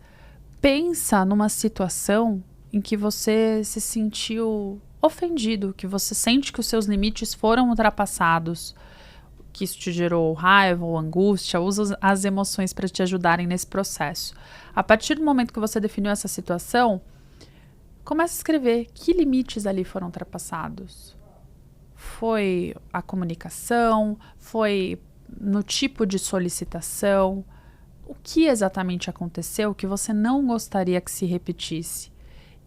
Pensa numa situação em que você se sentiu ofendido, que você sente que os seus limites foram ultrapassados, que isso te gerou raiva ou angústia. Usa as emoções para te ajudarem nesse processo. A partir do momento que você definiu essa situação, comece a escrever que limites ali foram ultrapassados. Foi a comunicação? Foi no tipo de solicitação? O que exatamente aconteceu que você não gostaria que se repetisse?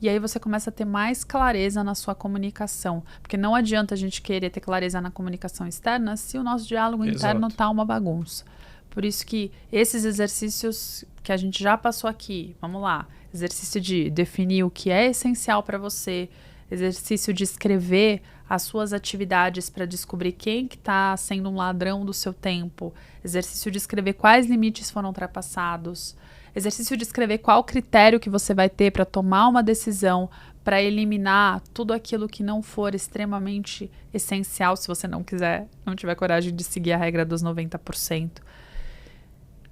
E aí você começa a ter mais clareza na sua comunicação. Porque não adianta a gente querer ter clareza na comunicação externa se o nosso diálogo interno está uma bagunça. Por isso que esses exercícios que a gente já passou aqui, vamos lá, exercício de definir o que é essencial para você, exercício de escrever as suas atividades para descobrir quem que está sendo um ladrão do seu tempo, exercício de escrever quais limites foram ultrapassados, exercício de escrever qual critério que você vai ter para tomar uma decisão, para eliminar tudo aquilo que não for extremamente essencial, se você não tiver coragem de seguir a regra dos 90%.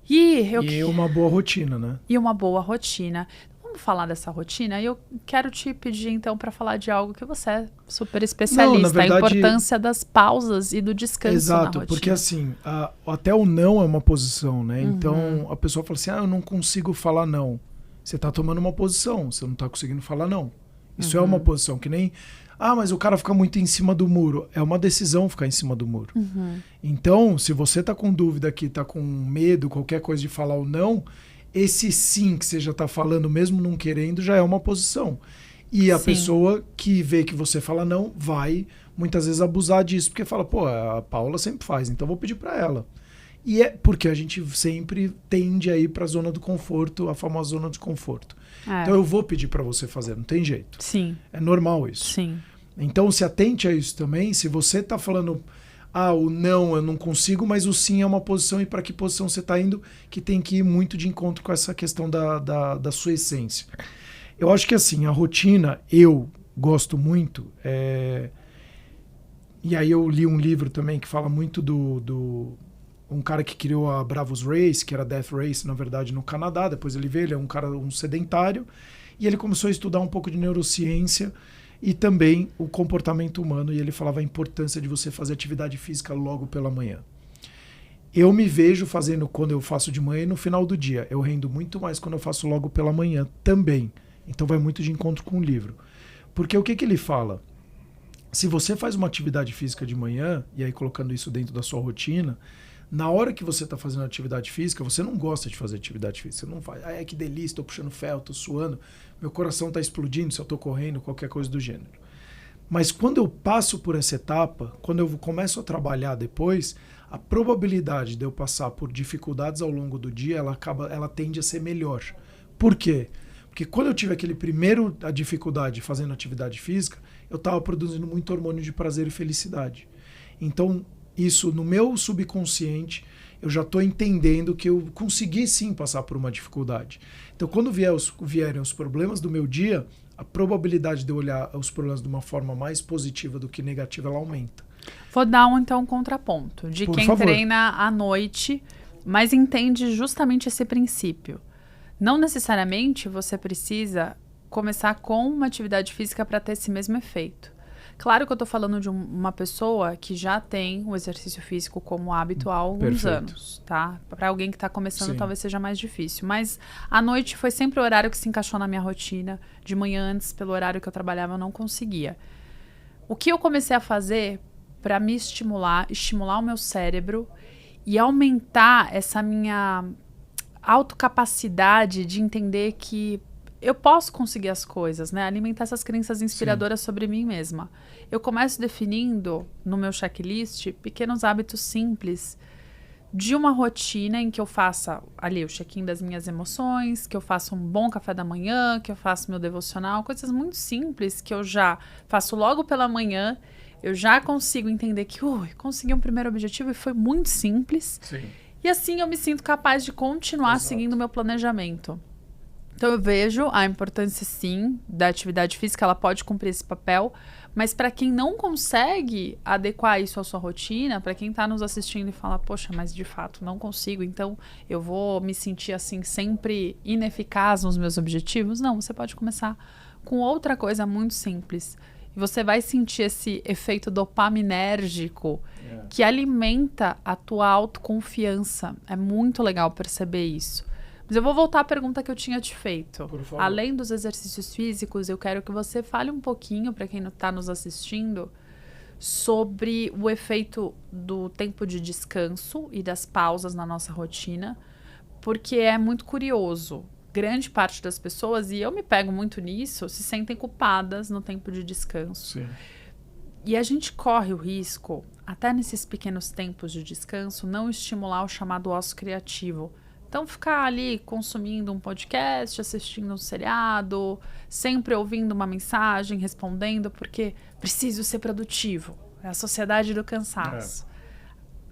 E uma boa rotina, né? E uma boa rotina. Vamos falar dessa rotina? E eu quero te pedir, então, para falar de algo que você é super especialista. Não, na verdade, a importância das pausas e do descanso. Exato, na rotina. Porque assim, até o não é uma posição, né? Uhum. Então, a pessoa fala assim, eu não consigo falar não. Você está tomando uma posição, você não está conseguindo falar não. Isso é uma posição, que nem... mas o cara fica muito em cima do muro. É uma decisão ficar em cima do muro. Uhum. Então, se você tá com dúvida aqui, tá com medo, qualquer coisa de falar ou não, esse sim que você já tá falando, mesmo não querendo, já é uma posição. E a pessoa que vê que você fala não, vai muitas vezes abusar disso, porque fala, a Paula sempre faz, então vou pedir para ela. E é porque a gente sempre tende a ir para a zona do conforto, a famosa zona de conforto. Então eu vou pedir para você fazer, não tem jeito. Sim. É normal isso. Sim. Então se atente a isso também. Se você está falando, o não eu não consigo, mas o sim é uma posição, e para que posição você está indo, que tem que ir muito de encontro com essa questão da sua essência. Eu acho que assim, a rotina, eu gosto muito, e aí eu li um livro também que fala muito um cara que criou a Bravos Race, que era Death Race, na verdade, no Canadá. Depois ele veio, ele é um sedentário, e ele começou a estudar um pouco de neurociência e também o comportamento humano, e ele falava a importância de você fazer atividade física logo pela manhã. Eu me vejo fazendo quando eu faço de manhã e no final do dia. Eu rendo muito mais quando eu faço logo pela manhã também. Então vai muito de encontro com o livro. Porque o que ele fala? Se você faz uma atividade física de manhã, e aí colocando isso dentro da sua rotina, na hora que você está fazendo atividade física, você não gosta de fazer atividade física. Você não faz, que delícia, estou puxando ferro, estou suando, meu coração está explodindo se eu estou correndo, qualquer coisa do gênero. Mas quando eu passo por essa etapa, quando eu começo a trabalhar depois, a probabilidade de eu passar por dificuldades ao longo do dia, ela tende a ser melhor. Por quê? Porque quando eu tive a dificuldade fazendo atividade física, eu estava produzindo muito hormônio de prazer e felicidade. Então, isso no meu subconsciente, eu já estou entendendo que eu consegui sim passar por uma dificuldade. Então, quando vierem os problemas do meu dia, a probabilidade de eu olhar os problemas de uma forma mais positiva do que negativa, ela aumenta. Vou dar um contraponto de quem treina à noite, mas entende justamente esse princípio. Não necessariamente você precisa começar com uma atividade física para ter esse mesmo efeito. Claro que eu tô falando de uma pessoa que já tem o exercício físico como hábito há alguns anos, tá? Para alguém que tá começando, talvez seja mais difícil. Mas à noite foi sempre o horário que se encaixou na minha rotina. De manhã antes, pelo horário que eu trabalhava, eu não conseguia. O que eu comecei a fazer para me estimular o meu cérebro e aumentar essa minha autocapacidade de entender que eu posso conseguir as coisas, né? Alimentar essas crenças inspiradoras sobre mim mesma. Eu começo definindo no meu checklist pequenos hábitos simples de uma rotina em que eu faça ali o check-in das minhas emoções, que eu faça um bom café da manhã, que eu faça meu devocional, coisas muito simples que eu já faço logo pela manhã. Eu já consigo entender que consegui um primeiro objetivo e foi muito simples. Sim. E assim eu me sinto capaz de continuar seguindo o meu planejamento. Então eu vejo a importância, sim, da atividade física, ela pode cumprir esse papel, mas para quem não consegue adequar isso à sua rotina, para quem está nos assistindo e fala, poxa, mas de fato não consigo, então eu vou me sentir assim sempre ineficaz nos meus objetivos. Não, você pode começar com outra coisa muito simples. E você vai sentir esse efeito dopaminérgico que alimenta a tua autoconfiança. É muito legal perceber isso. Mas eu vou voltar à pergunta que eu tinha te feito. Por favor. Além dos exercícios físicos, eu quero que você fale um pouquinho, para quem está nos assistindo, sobre o efeito do tempo de descanso e das pausas na nossa rotina, porque é muito curioso. Grande parte das pessoas, e eu me pego muito nisso, se sentem culpadas no tempo de descanso. Sim. E a gente corre o risco, até nesses pequenos tempos de descanso, não estimular o chamado ócio criativo. Então, ficar ali consumindo um podcast, assistindo um seriado, sempre ouvindo uma mensagem, respondendo, porque preciso ser produtivo. É a sociedade do cansaço.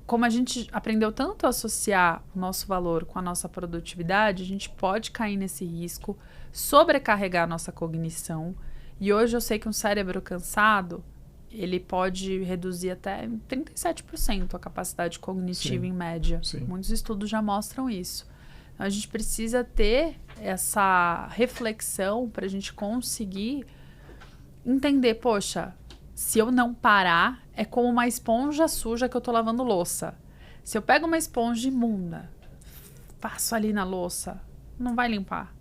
Como a gente aprendeu tanto a associar o nosso valor com a nossa produtividade, a gente pode cair nesse risco, sobrecarregar a nossa cognição. E hoje eu sei que um cérebro cansado, ele pode reduzir até 37% a capacidade cognitiva em média. Sim. Muitos estudos já mostram isso. Então, a gente precisa ter essa reflexão para a gente conseguir entender, poxa, se eu não parar, é como uma esponja suja que eu tô lavando louça. Se eu pego uma esponja imunda, passo ali na louça, não vai limpar.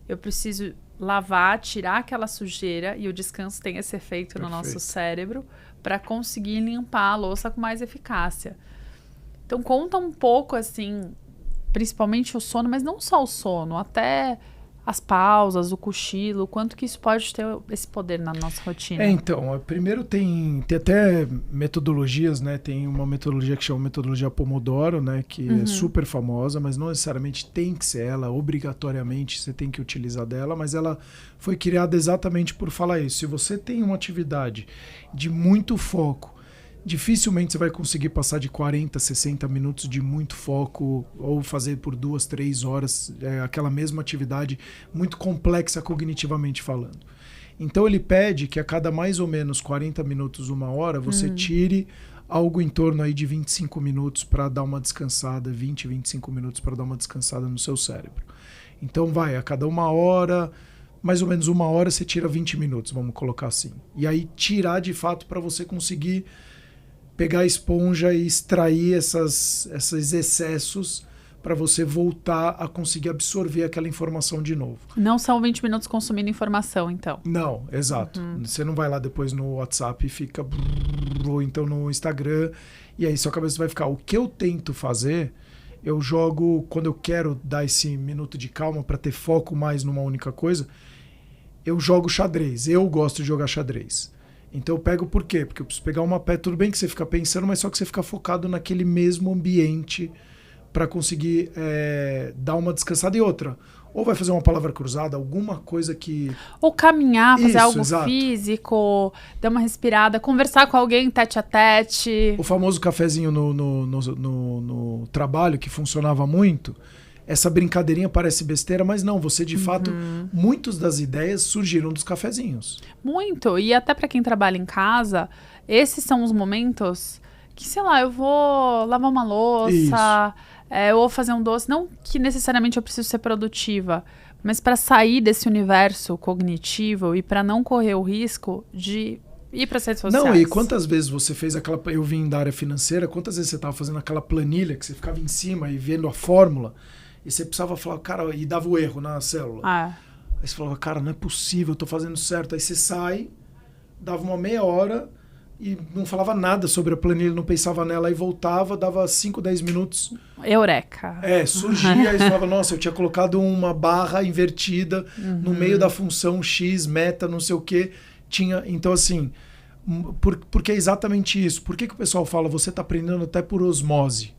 Eu preciso lavar, tirar aquela sujeira, e o descanso tem esse efeito no nosso cérebro para conseguir limpar a louça com mais eficácia. Então conta um pouco assim, principalmente o sono, mas não só o sono, até as pausas, o cochilo, quanto que isso pode ter esse poder na nossa rotina? Então, primeiro tem até metodologias, né? Tem uma metodologia que chama metodologia Pomodoro, né? Que é super famosa, mas não necessariamente tem que ser ela, obrigatoriamente você tem que utilizar dela, mas ela foi criada exatamente por falar isso. Se você tem uma atividade de muito foco, dificilmente você vai conseguir passar de 40, 60 minutos de muito foco ou fazer por 2, 3 horas aquela mesma atividade muito complexa cognitivamente falando. Então ele pede que a cada mais ou menos 40 minutos, 1 hora, você tire algo em torno aí de 25 minutos para dar uma descansada, 20, 25 minutos para dar uma descansada no seu cérebro. Então a cada 1 hora, mais ou menos 1 hora, você tira 20 minutos, vamos colocar assim. E aí tirar de fato para você conseguir pegar a esponja e extrair esses excessos para você voltar a conseguir absorver aquela informação de novo. Não são 20 minutos consumindo informação, então. Não, exato. Você não vai lá depois no WhatsApp e fica... ou então no Instagram, e aí sua cabeça vai ficar. O que eu tento fazer, eu jogo, quando eu quero dar esse minuto de calma para ter foco mais numa única coisa, eu jogo xadrez. Eu gosto de jogar xadrez. Então eu pego por quê? Porque eu preciso pegar uma pedra, tudo bem que você fica pensando, mas só que você fica focado naquele mesmo ambiente para conseguir dar uma descansada. E outra, ou vai fazer uma palavra cruzada, alguma coisa que... Ou caminhar, fazer algo físico, dar uma respirada, conversar com alguém tete a tete. O famoso cafezinho no trabalho, que funcionava muito. Essa brincadeirinha parece besteira, mas não, você de fato, muitas das ideias surgiram dos cafezinhos. Muito, e até para quem trabalha em casa, esses são os momentos que, sei lá, eu vou lavar uma louça, eu vou fazer um doce, não que necessariamente eu preciso ser produtiva, mas para sair desse universo cognitivo e para não correr o risco de ir para as redes sociais. Não, e quantas vezes você fez aquela... Eu vim da área financeira, quantas vezes você estava fazendo aquela planilha que você ficava em cima e vendo a fórmula e você precisava falar, cara, e dava o erro na célula. Aí você falava, cara, não é possível, eu tô fazendo certo. Aí você sai, dava uma meia hora e não falava nada sobre a planilha, não pensava nela, aí voltava, dava 5, 10 minutos. Eureka. Surgia, aí você falava, nossa, eu tinha colocado uma barra invertida no meio da função X, meta, não sei o quê. Então, assim, porque é exatamente isso. Por que o pessoal fala, você está aprendendo até por osmose?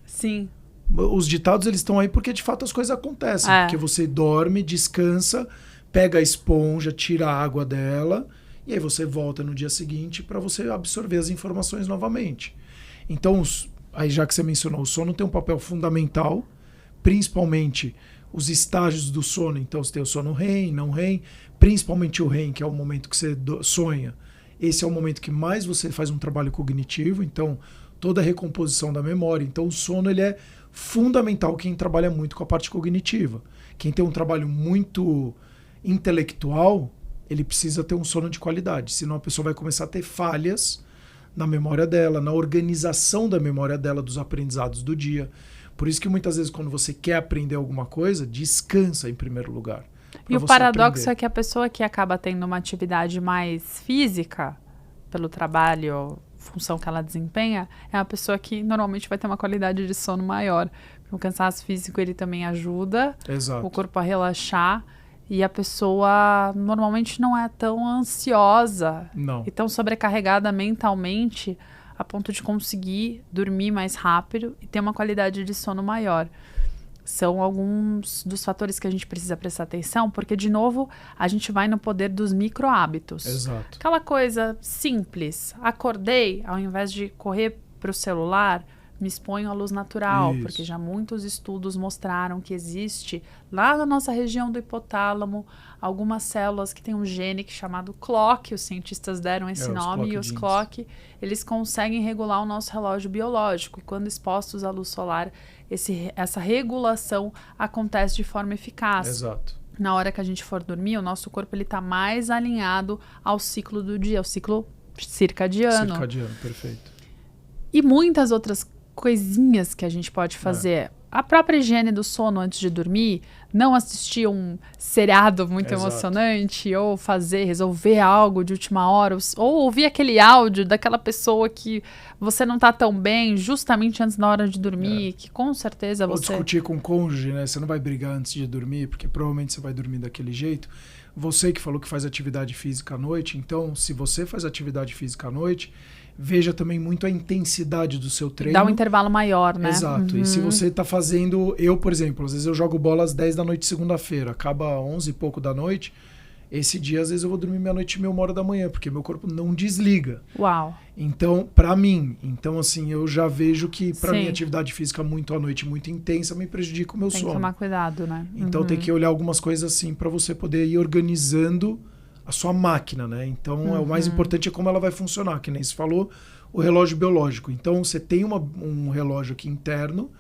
Sim. Os ditados, eles estão aí porque, de fato, as coisas acontecem. Porque você dorme, descansa, pega a esponja, tira a água dela, e aí você volta no dia seguinte para você absorver as informações novamente. Então, aí já que você mencionou, o sono tem um papel fundamental, principalmente os estágios do sono. Então, você tem o sono REM, não REM, principalmente o REM, que é o momento que você sonha. Esse é o momento que mais você faz um trabalho cognitivo, então toda a recomposição da memória. Então o sono ele é fundamental quem trabalha muito com a parte cognitiva. Quem tem um trabalho muito intelectual, ele precisa ter um sono de qualidade, senão a pessoa vai começar a ter falhas na memória dela, na organização da memória dela, dos aprendizados do dia. Por isso que muitas vezes quando você quer aprender alguma coisa, descansa em primeiro lugar. E o paradoxo é que a pessoa que acaba tendo uma atividade mais física, pelo trabalho, função que ela desempenha, é uma pessoa que normalmente vai ter uma qualidade de sono maior. O cansaço físico ele também ajuda o corpo a relaxar e a pessoa normalmente não é tão ansiosa e tão sobrecarregada mentalmente a ponto de conseguir dormir mais rápido e ter uma qualidade de sono maior. São alguns dos fatores que a gente precisa prestar atenção, porque, de novo, a gente vai no poder dos micro-hábitos. Exato. Aquela coisa simples. Acordei, ao invés de correr para o celular, me exponho à luz natural, porque já muitos estudos mostraram que existe, lá na nossa região do hipotálamo, algumas células que têm um gene chamado clock, os cientistas deram esse nome, e os clock, eles conseguem regular o nosso relógio biológico, e quando expostos à luz solar, essa regulação acontece de forma eficaz. Exato. Na hora que a gente for dormir, o nosso corpo está mais alinhado ao ciclo do dia, ao ciclo circadiano. Circadiano, perfeito. E muitas outras coisinhas que a gente pode fazer. A própria higiene do sono antes de dormir, não assistir um seriado muito emocionante, ou resolver algo de última hora, ou ouvir aquele áudio daquela pessoa que você não tá tão bem, justamente antes da hora de dormir, que com certeza ou você... Ou discutir com o cônjuge, né? Você não vai brigar antes de dormir, porque provavelmente você vai dormir daquele jeito. Você que falou que faz atividade física à noite, então, se você faz atividade física à noite, veja também muito a intensidade do seu treino. Dá um intervalo maior, né? Exato. E se você está fazendo... Eu, por exemplo, às vezes eu jogo bola às 10 da noite segunda-feira, acaba 11 e pouco da noite. Esse dia, às vezes, eu vou dormir meia-noite e meia, 1h da manhã, porque meu corpo não desliga. Uau! Então, para mim, assim, eu já vejo que para mim atividade física muito à noite, muito intensa, me prejudica o meu sono. Tem que tomar cuidado, né? Então tem que olhar algumas coisas assim para você poder ir organizando a sua máquina, né? Então o mais importante é como ela vai funcionar, que nem você falou, o relógio biológico. Então você tem um relógio aqui interno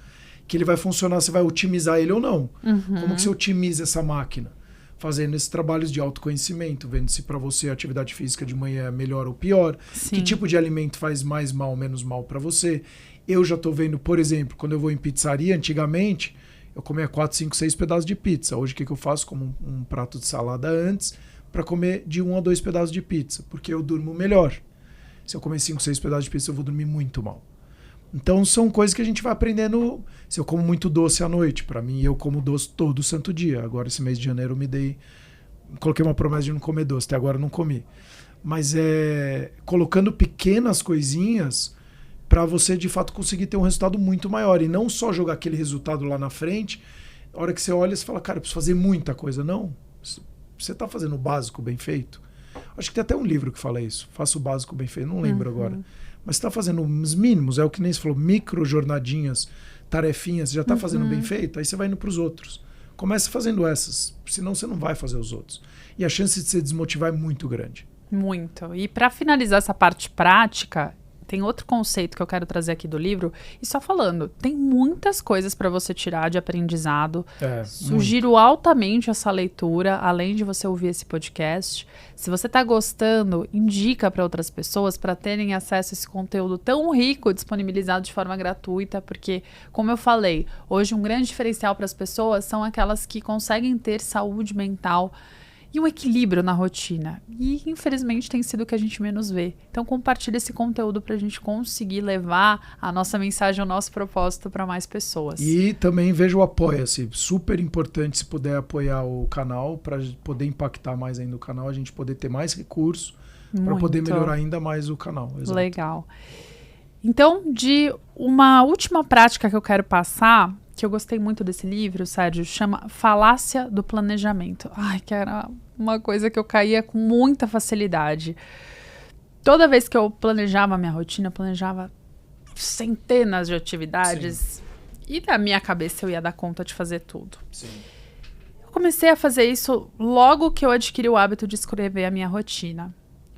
que ele vai funcionar, você vai otimizar ele ou não. Como que você otimiza essa máquina? Fazendo esses trabalhos de autoconhecimento, vendo se para você a atividade física de manhã é melhor ou pior, que tipo de alimento faz mais mal, menos mal para você. Eu já estou vendo, por exemplo, quando eu vou em pizzaria, antigamente, eu comia 4, 5, 6 pedaços de pizza. Hoje o que eu faço? Como um prato de salada antes, para comer de 1 a 2 pedaços de pizza, porque eu durmo melhor. Se eu comer 5, 6 pedaços de pizza, eu vou dormir muito mal. Então são coisas que a gente vai aprendendo. Se eu como muito doce à noite, para mim, eu como doce todo santo dia. Agora esse mês de janeiro eu coloquei uma promessa de não comer doce, até agora eu não comi. Mas colocando pequenas coisinhas para você de fato conseguir ter um resultado muito maior e não só jogar aquele resultado lá na frente. A hora que você olha, você fala, cara, eu preciso fazer muita coisa. Não, você está fazendo o básico bem feito. Acho que tem até um livro que fala isso. Faça o básico bem feito, não lembro agora. Mas você está fazendo os mínimos, é o que nem você falou, micro jornadinhas, tarefinhas, já está fazendo bem feito, aí você vai indo para os outros. Comece fazendo essas, senão você não vai fazer os outros. E a chance de se desmotivar é muito grande. Muito. E para finalizar essa parte prática, tem outro conceito que eu quero trazer aqui do livro, e só falando, tem muitas coisas para você tirar de aprendizado. Sugiro altamente essa leitura, além de você ouvir esse podcast. Se você está gostando, indica para outras pessoas para terem acesso a esse conteúdo tão rico, disponibilizado de forma gratuita, porque, como eu falei, hoje um grande diferencial para as pessoas são aquelas que conseguem ter saúde mental e um equilíbrio na rotina. E, infelizmente, tem sido o que a gente menos vê. Então, compartilhe esse conteúdo para a gente conseguir levar a nossa mensagem, o nosso propósito para mais pessoas. E também veja o Apoia-se. Super importante se puder apoiar o canal para poder impactar mais ainda o canal, a gente poder ter mais recursos para poder melhorar ainda mais o canal. Exato. Legal. Então, de uma última prática que eu quero passar, que eu gostei muito desse livro, Sérgio, chama Falácia do Planejamento. Ai, que era uma coisa que eu caía com muita facilidade. Toda vez que eu planejava a minha rotina, eu planejava centenas de atividades. Sim. E na minha cabeça eu ia dar conta de fazer tudo. Sim. Eu comecei a fazer isso logo que eu adquiri o hábito de escrever a minha rotina.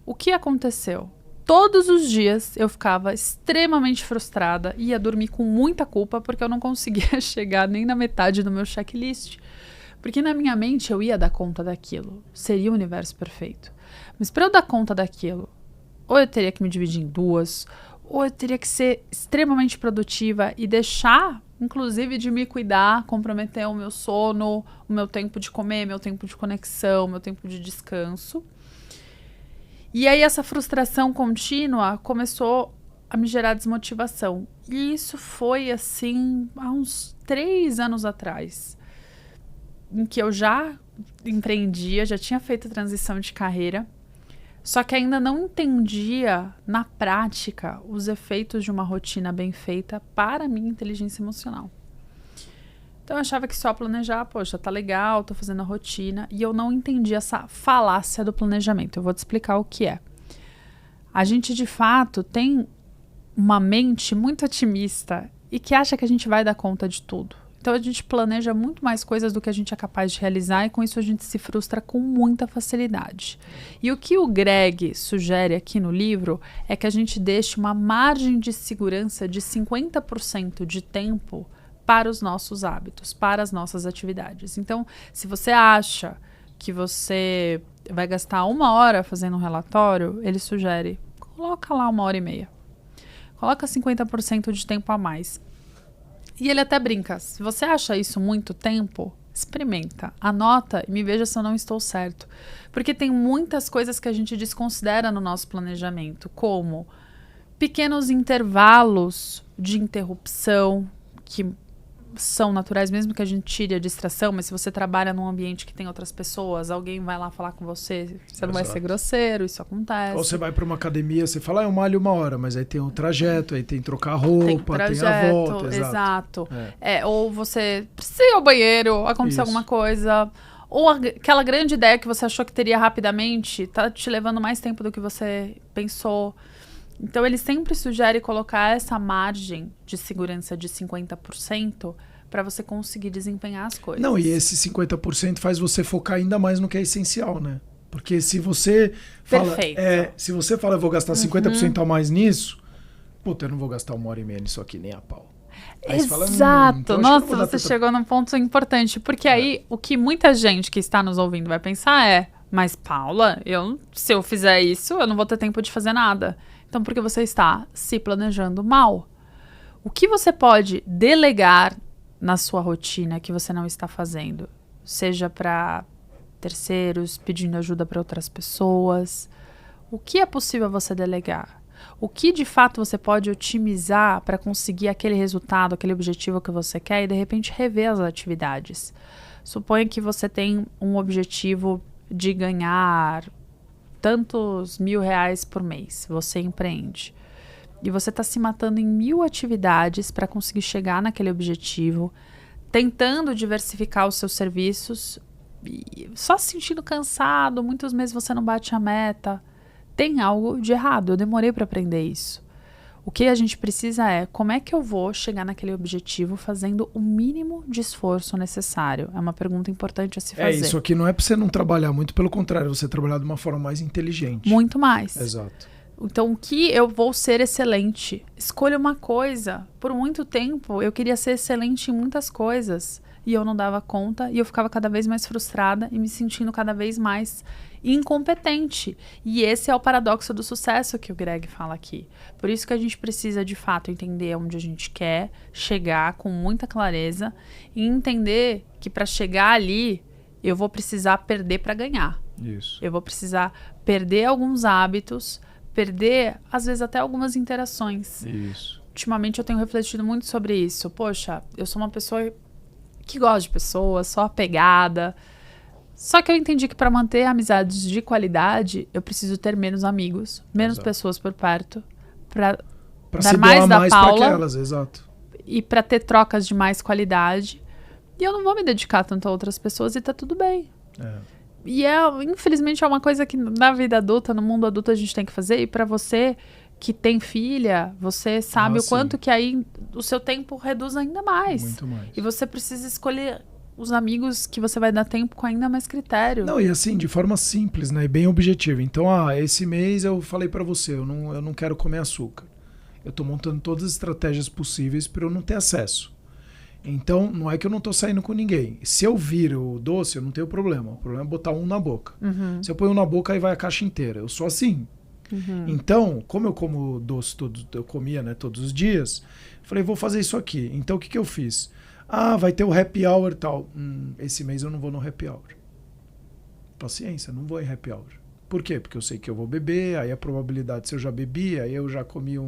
O que aconteceu? Todos os dias eu ficava extremamente frustrada e ia dormir com muita culpa porque eu não conseguia chegar nem na metade do meu checklist. Porque na minha mente eu ia dar conta daquilo. Seria o universo perfeito. Mas para eu dar conta daquilo, ou eu teria que me dividir em duas, ou eu teria que ser extremamente produtiva e deixar, inclusive, de me cuidar, comprometer o meu sono, o meu tempo de comer, meu tempo de conexão, meu tempo de descanso. E aí essa frustração contínua começou a me gerar desmotivação. E isso foi assim há uns 3 anos atrás, em que eu já empreendia, já tinha feito a transição de carreira, só que ainda não entendia na prática os efeitos de uma rotina bem feita para a minha inteligência emocional. Então eu achava que só planejar, poxa, tá legal, tô fazendo a rotina, e eu não entendi essa falácia do planejamento. Eu vou te explicar o que é. A gente, de fato, tem uma mente muito otimista e que acha que a gente vai dar conta de tudo. Então a gente planeja muito mais coisas do que a gente é capaz de realizar e com isso a gente se frustra com muita facilidade. E o que o Greg sugere aqui no livro é que a gente deixe uma margem de segurança de 50% de tempo para os nossos hábitos, para as nossas atividades. Então, se você acha que você vai gastar 1 hora fazendo um relatório, ele sugere, coloca lá 1h30. Coloca 50% de tempo a mais. E ele até brinca, se você acha isso muito tempo, experimenta, anota e me veja se eu não estou certo. Porque tem muitas coisas que a gente desconsidera no nosso planejamento, como pequenos intervalos de interrupção, que são naturais, mesmo que a gente tire a distração, mas se você trabalha num ambiente que tem outras pessoas, alguém vai lá falar com você, você não vai ser grosseiro, isso acontece. Ou você vai para uma academia, você fala, eu malho 1 hora, mas aí tem o trajeto, aí tem que trocar a roupa, tem a volta. Exato. Ou você precisa ir ao banheiro, aconteceu alguma coisa, ou aquela grande ideia que você achou que teria rapidamente, tá te levando mais tempo do que você pensou. Então, ele sempre sugere colocar essa margem de segurança de 50% para você conseguir desempenhar as coisas. Não, e esse 50% faz você focar ainda mais no que é essencial, né? Porque se você fala, se você fala, eu vou gastar 50% a mais nisso, puta, eu não vou gastar 1h30 nisso aqui, nem a pau. Aí exato. Fala, então nossa, você chegou num ponto importante, porque aí o que muita gente que está nos ouvindo vai pensar é, mas Paula, se eu fizer isso, eu não vou ter tempo de fazer nada. Então, porque você está se planejando mal. O que você pode delegar na sua rotina que você não está fazendo? Seja para terceiros, pedindo ajuda para outras pessoas. O que é possível você delegar? O que, de fato, você pode otimizar para conseguir aquele resultado, aquele objetivo que você quer e, de repente, rever as atividades? Suponha que você tem um objetivo de ganhar tantos R$1.000 por mês, você empreende. E você está se matando em 1000 atividades para conseguir chegar naquele objetivo, tentando diversificar os seus serviços, e só se sentindo cansado, muitos meses você não bate a meta. Tem algo de errado, eu demorei para aprender isso. O que a gente precisa é, como é que eu vou chegar naquele objetivo fazendo o mínimo de esforço necessário? É uma pergunta importante a se fazer. Isso aqui não é para você não trabalhar, muito pelo contrário, você trabalhar de uma forma mais inteligente. Muito mais. Exato. Então, o que eu vou ser excelente? Escolha uma coisa. Por muito tempo, eu queria ser excelente em muitas coisas. E eu não dava conta. E eu ficava cada vez mais frustrada e me sentindo cada vez mais incompetente. E esse é o paradoxo do sucesso que o Greg fala aqui. Por isso que a gente precisa, de fato, entender onde a gente quer chegar com muita clareza. E entender que para chegar ali, eu vou precisar perder para ganhar. Isso. Eu vou precisar perder alguns hábitos, perder, às vezes, até algumas interações. Isso. Ultimamente eu tenho refletido muito sobre isso. Poxa, eu sou uma pessoa que gosta de pessoas, sou apegada. Só que eu entendi que para manter amizades de qualidade, eu preciso ter menos amigos, menos pessoas por perto, para dar mais da Paula para aquelas, exato. E para ter trocas de mais qualidade. E eu não vou me dedicar tanto a outras pessoas e tá tudo bem. E infelizmente é uma coisa que na vida adulta, no mundo adulto a gente tem que fazer. E para você que tem filha, você sabe o quanto que aí o seu tempo reduz ainda mais. Muito mais. E você precisa escolher os amigos que você vai dar tempo com ainda mais critério. Não, e assim, de forma simples, né? E bem objetiva. Então, esse mês eu falei pra você, eu não quero comer açúcar. Eu tô montando todas as estratégias possíveis para eu não ter acesso. Então, não é que eu não tô saindo com ninguém. Se eu vir o doce, eu não tenho problema. O problema é botar um na boca. Se eu ponho um na boca, aí vai a caixa inteira. Eu sou assim. Então, como eu como doce eu comia, né, todos os dias, falei, vou fazer isso aqui. Então, o que eu fiz? Vai ter o happy hour e tal. Esse mês eu não vou no happy hour. Paciência, não vou em happy hour. Por quê? Porque eu sei que eu vou beber, aí a probabilidade, se eu já bebi, aí eu já comi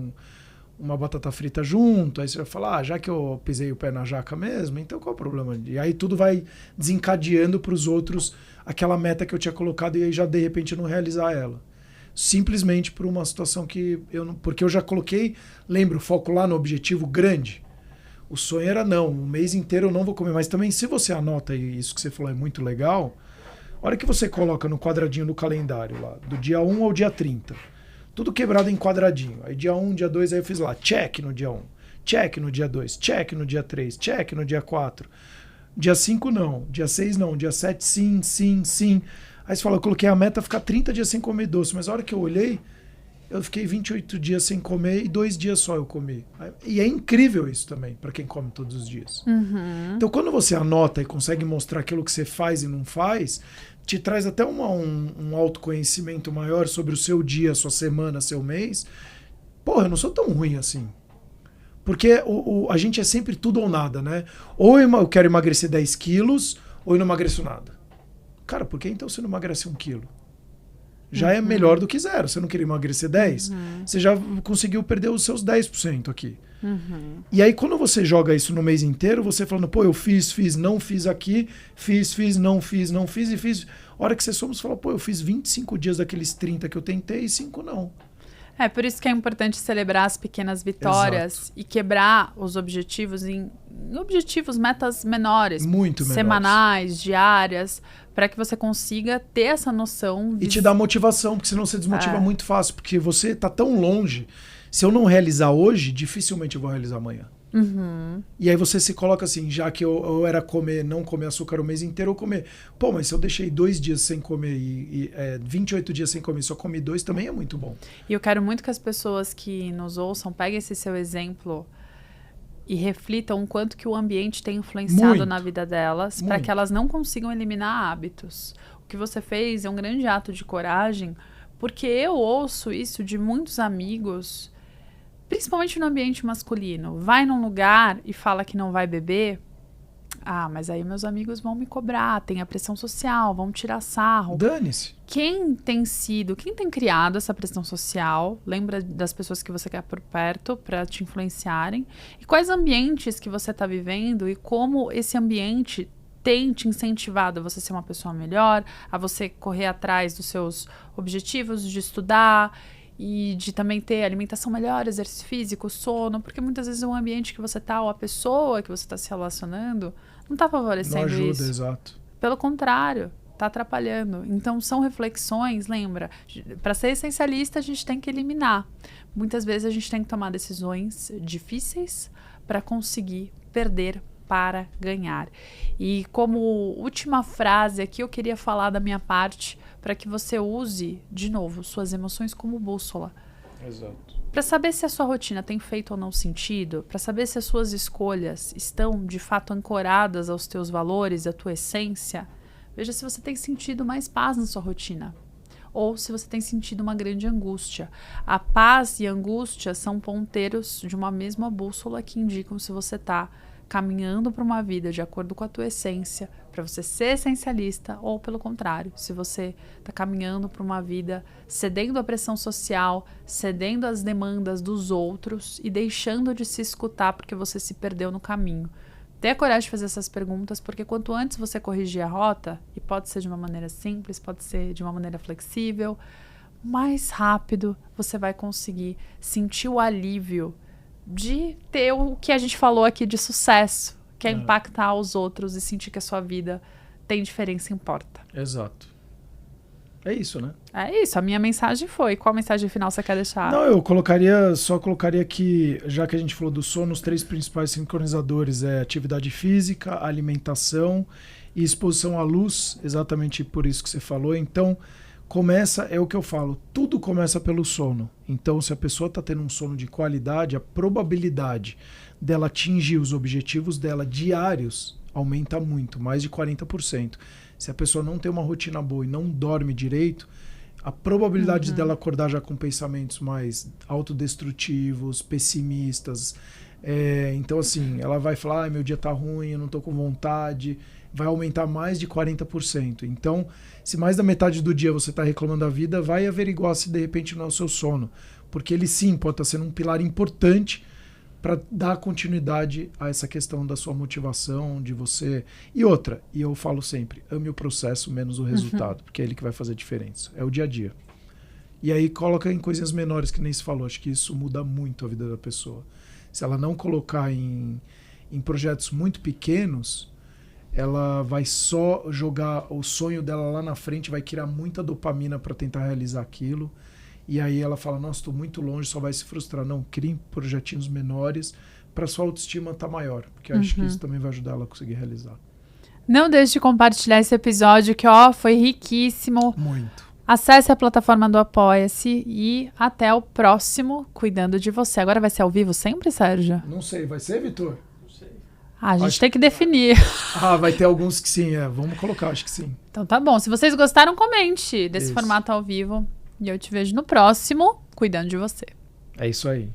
uma batata frita junto, aí você vai falar, já que eu pisei o pé na jaca mesmo, então qual é o problema? E aí tudo vai desencadeando para os outros aquela meta que eu tinha colocado e aí já de repente não realizar ela. Simplesmente por uma situação que eu não... Porque eu já coloquei, lembra, o foco lá no objetivo grande. O sonho era não, um mês inteiro eu não vou comer. Mas também, se você anota, e isso que você falou é muito legal, a hora que você coloca no quadradinho do calendário lá, do dia 1 ao dia 30, tudo quebrado em quadradinho. Aí dia 1, dia 2, aí eu fiz lá, check no dia 1, check no dia 2, check no dia 3, check no dia 4. Dia 5 não, dia 6 não, dia 7 sim, sim, sim. Aí você fala, eu coloquei a meta ficar 30 dias sem comer doce, mas a hora que eu olhei, eu fiquei 28 dias sem comer e 2 dias só eu comi. E é incrível isso também, para quem come todos os dias. Então, quando você anota e consegue mostrar aquilo que você faz e não faz, te traz até um autoconhecimento maior sobre o seu dia, sua semana, seu mês. Porra, eu não sou tão ruim assim. Porque a gente é sempre tudo ou nada, né? Ou eu quero emagrecer 10 quilos, ou eu não emagreço nada. Cara, por que então você não emagrece 1 quilo? Já é melhor do que 0. Você não queria emagrecer 10, você já conseguiu perder os seus 10% aqui. E aí, quando você joga isso no mês inteiro, você falando, pô, eu fiz, não fiz aqui, não fiz e fiz. A hora que você soma, você fala, pô, eu fiz 25 dias daqueles 30 que eu tentei e 5 não. É por isso que é importante celebrar as pequenas vitórias e quebrar os objetivos em objetivos, metas menores. Muito menores. Semanais, diárias, para que você consiga ter essa noção. E te dá motivação, porque senão você desmotiva muito fácil, porque você tá tão longe. Se eu não realizar hoje, dificilmente eu vou realizar amanhã. E aí você se coloca assim, já que eu era não comer açúcar o mês inteiro, eu comer. Pô, mas se eu deixei 2 dias sem comer e 28 dias sem comer, só comi 2, também é muito bom. E eu quero muito que as pessoas que nos ouçam peguem esse seu exemplo e reflitam o quanto que o ambiente tem influenciado na vida delas, para que elas não consigam eliminar hábitos. O que você fez é um grande ato de coragem, porque eu ouço isso de muitos amigos, principalmente no ambiente masculino. Vai num lugar e fala que não vai beber. Mas aí meus amigos vão me cobrar, tem a pressão social, vão tirar sarro. Dane-se. Quem tem criado essa pressão social? Lembra das pessoas que você quer por perto para te influenciarem? E quais ambientes que você está vivendo e como esse ambiente tem te incentivado a você ser uma pessoa melhor, a você correr atrás dos seus objetivos, de estudar e de também ter alimentação melhor, exercício físico, sono, porque muitas vezes o ambiente que você está ou a pessoa que você está se relacionando não está favorecendo isso. Não ajuda, exato. Pelo contrário, está atrapalhando. Então, são reflexões, lembra? Para ser essencialista, a gente tem que eliminar. Muitas vezes a gente tem que tomar decisões difíceis para conseguir perder para ganhar. E como última frase aqui, eu queria falar da minha parte para que você use, de novo, suas emoções como bússola. Exato. Para saber se a sua rotina tem feito ou não sentido, para saber se as suas escolhas estão de fato ancoradas aos teus valores, à tua essência, veja se você tem sentido mais paz na sua rotina ou se você tem sentido uma grande angústia. A paz e a angústia são ponteiros de uma mesma bússola que indicam se você está caminhando para uma vida de acordo com a tua essência, para você ser essencialista, ou pelo contrário, se você está caminhando para uma vida cedendo à pressão social, cedendo às demandas dos outros e deixando de se escutar porque você se perdeu no caminho. Tenha coragem de fazer essas perguntas, porque quanto antes você corrigir a rota, e pode ser de uma maneira simples, pode ser de uma maneira flexível, mais rápido você vai conseguir sentir o alívio de ter o que a gente falou aqui de sucesso, que é impactar os outros e sentir que a sua vida tem diferença e importa. Exato. É isso, né? É isso, a minha mensagem foi. Qual mensagem final você quer deixar? Não, eu só colocaria que, já que a gente falou do sono, os 3 principais sincronizadores é atividade física, alimentação e exposição à luz, exatamente por isso que você falou. Então, é o que eu falo, tudo começa pelo sono. Então, se a pessoa está tendo um sono de qualidade, a probabilidade dela atingir os objetivos dela diários aumenta muito, mais de 40%. Se a pessoa não tem uma rotina boa e não dorme direito, a probabilidade dela acordar já com pensamentos mais autodestrutivos, pessimistas. Então, assim, ela vai falar, meu dia tá ruim, eu não tô com vontade, vai aumentar mais de 40%. Então, se mais da metade do dia você está reclamando da vida, vai averiguar se de repente não é o seu sono. Porque ele sim pode estar sendo um pilar importante para dar continuidade a essa questão da sua motivação, de você... E outra, e eu falo sempre, ame o processo menos o resultado, porque é ele que vai fazer diferença. É o dia a dia. E aí coloca em coisinhas menores, que nem se falou. Acho que isso muda muito a vida da pessoa. Se ela não colocar em projetos muito pequenos, ela vai só jogar o sonho dela lá na frente, vai criar muita dopamina para tentar realizar aquilo. E aí ela fala, nossa, estou muito longe, só vai se frustrar. Não, crie projetinhos menores para sua autoestima estar maior, porque eu acho que isso também vai ajudar ela a conseguir realizar. Não deixe de compartilhar esse episódio que, foi riquíssimo. Muito. Acesse a plataforma do Apoia-se e até o próximo Cuidando de Você. Agora vai ser ao vivo sempre, Sérgio? Não sei, vai ser, Vitor? Não sei. A gente tem que definir. Vai ter alguns que sim, vamos colocar, acho que sim. Então tá bom, se vocês gostaram, comente desse formato ao vivo. E eu te vejo no próximo Cuidando de Você. É isso aí.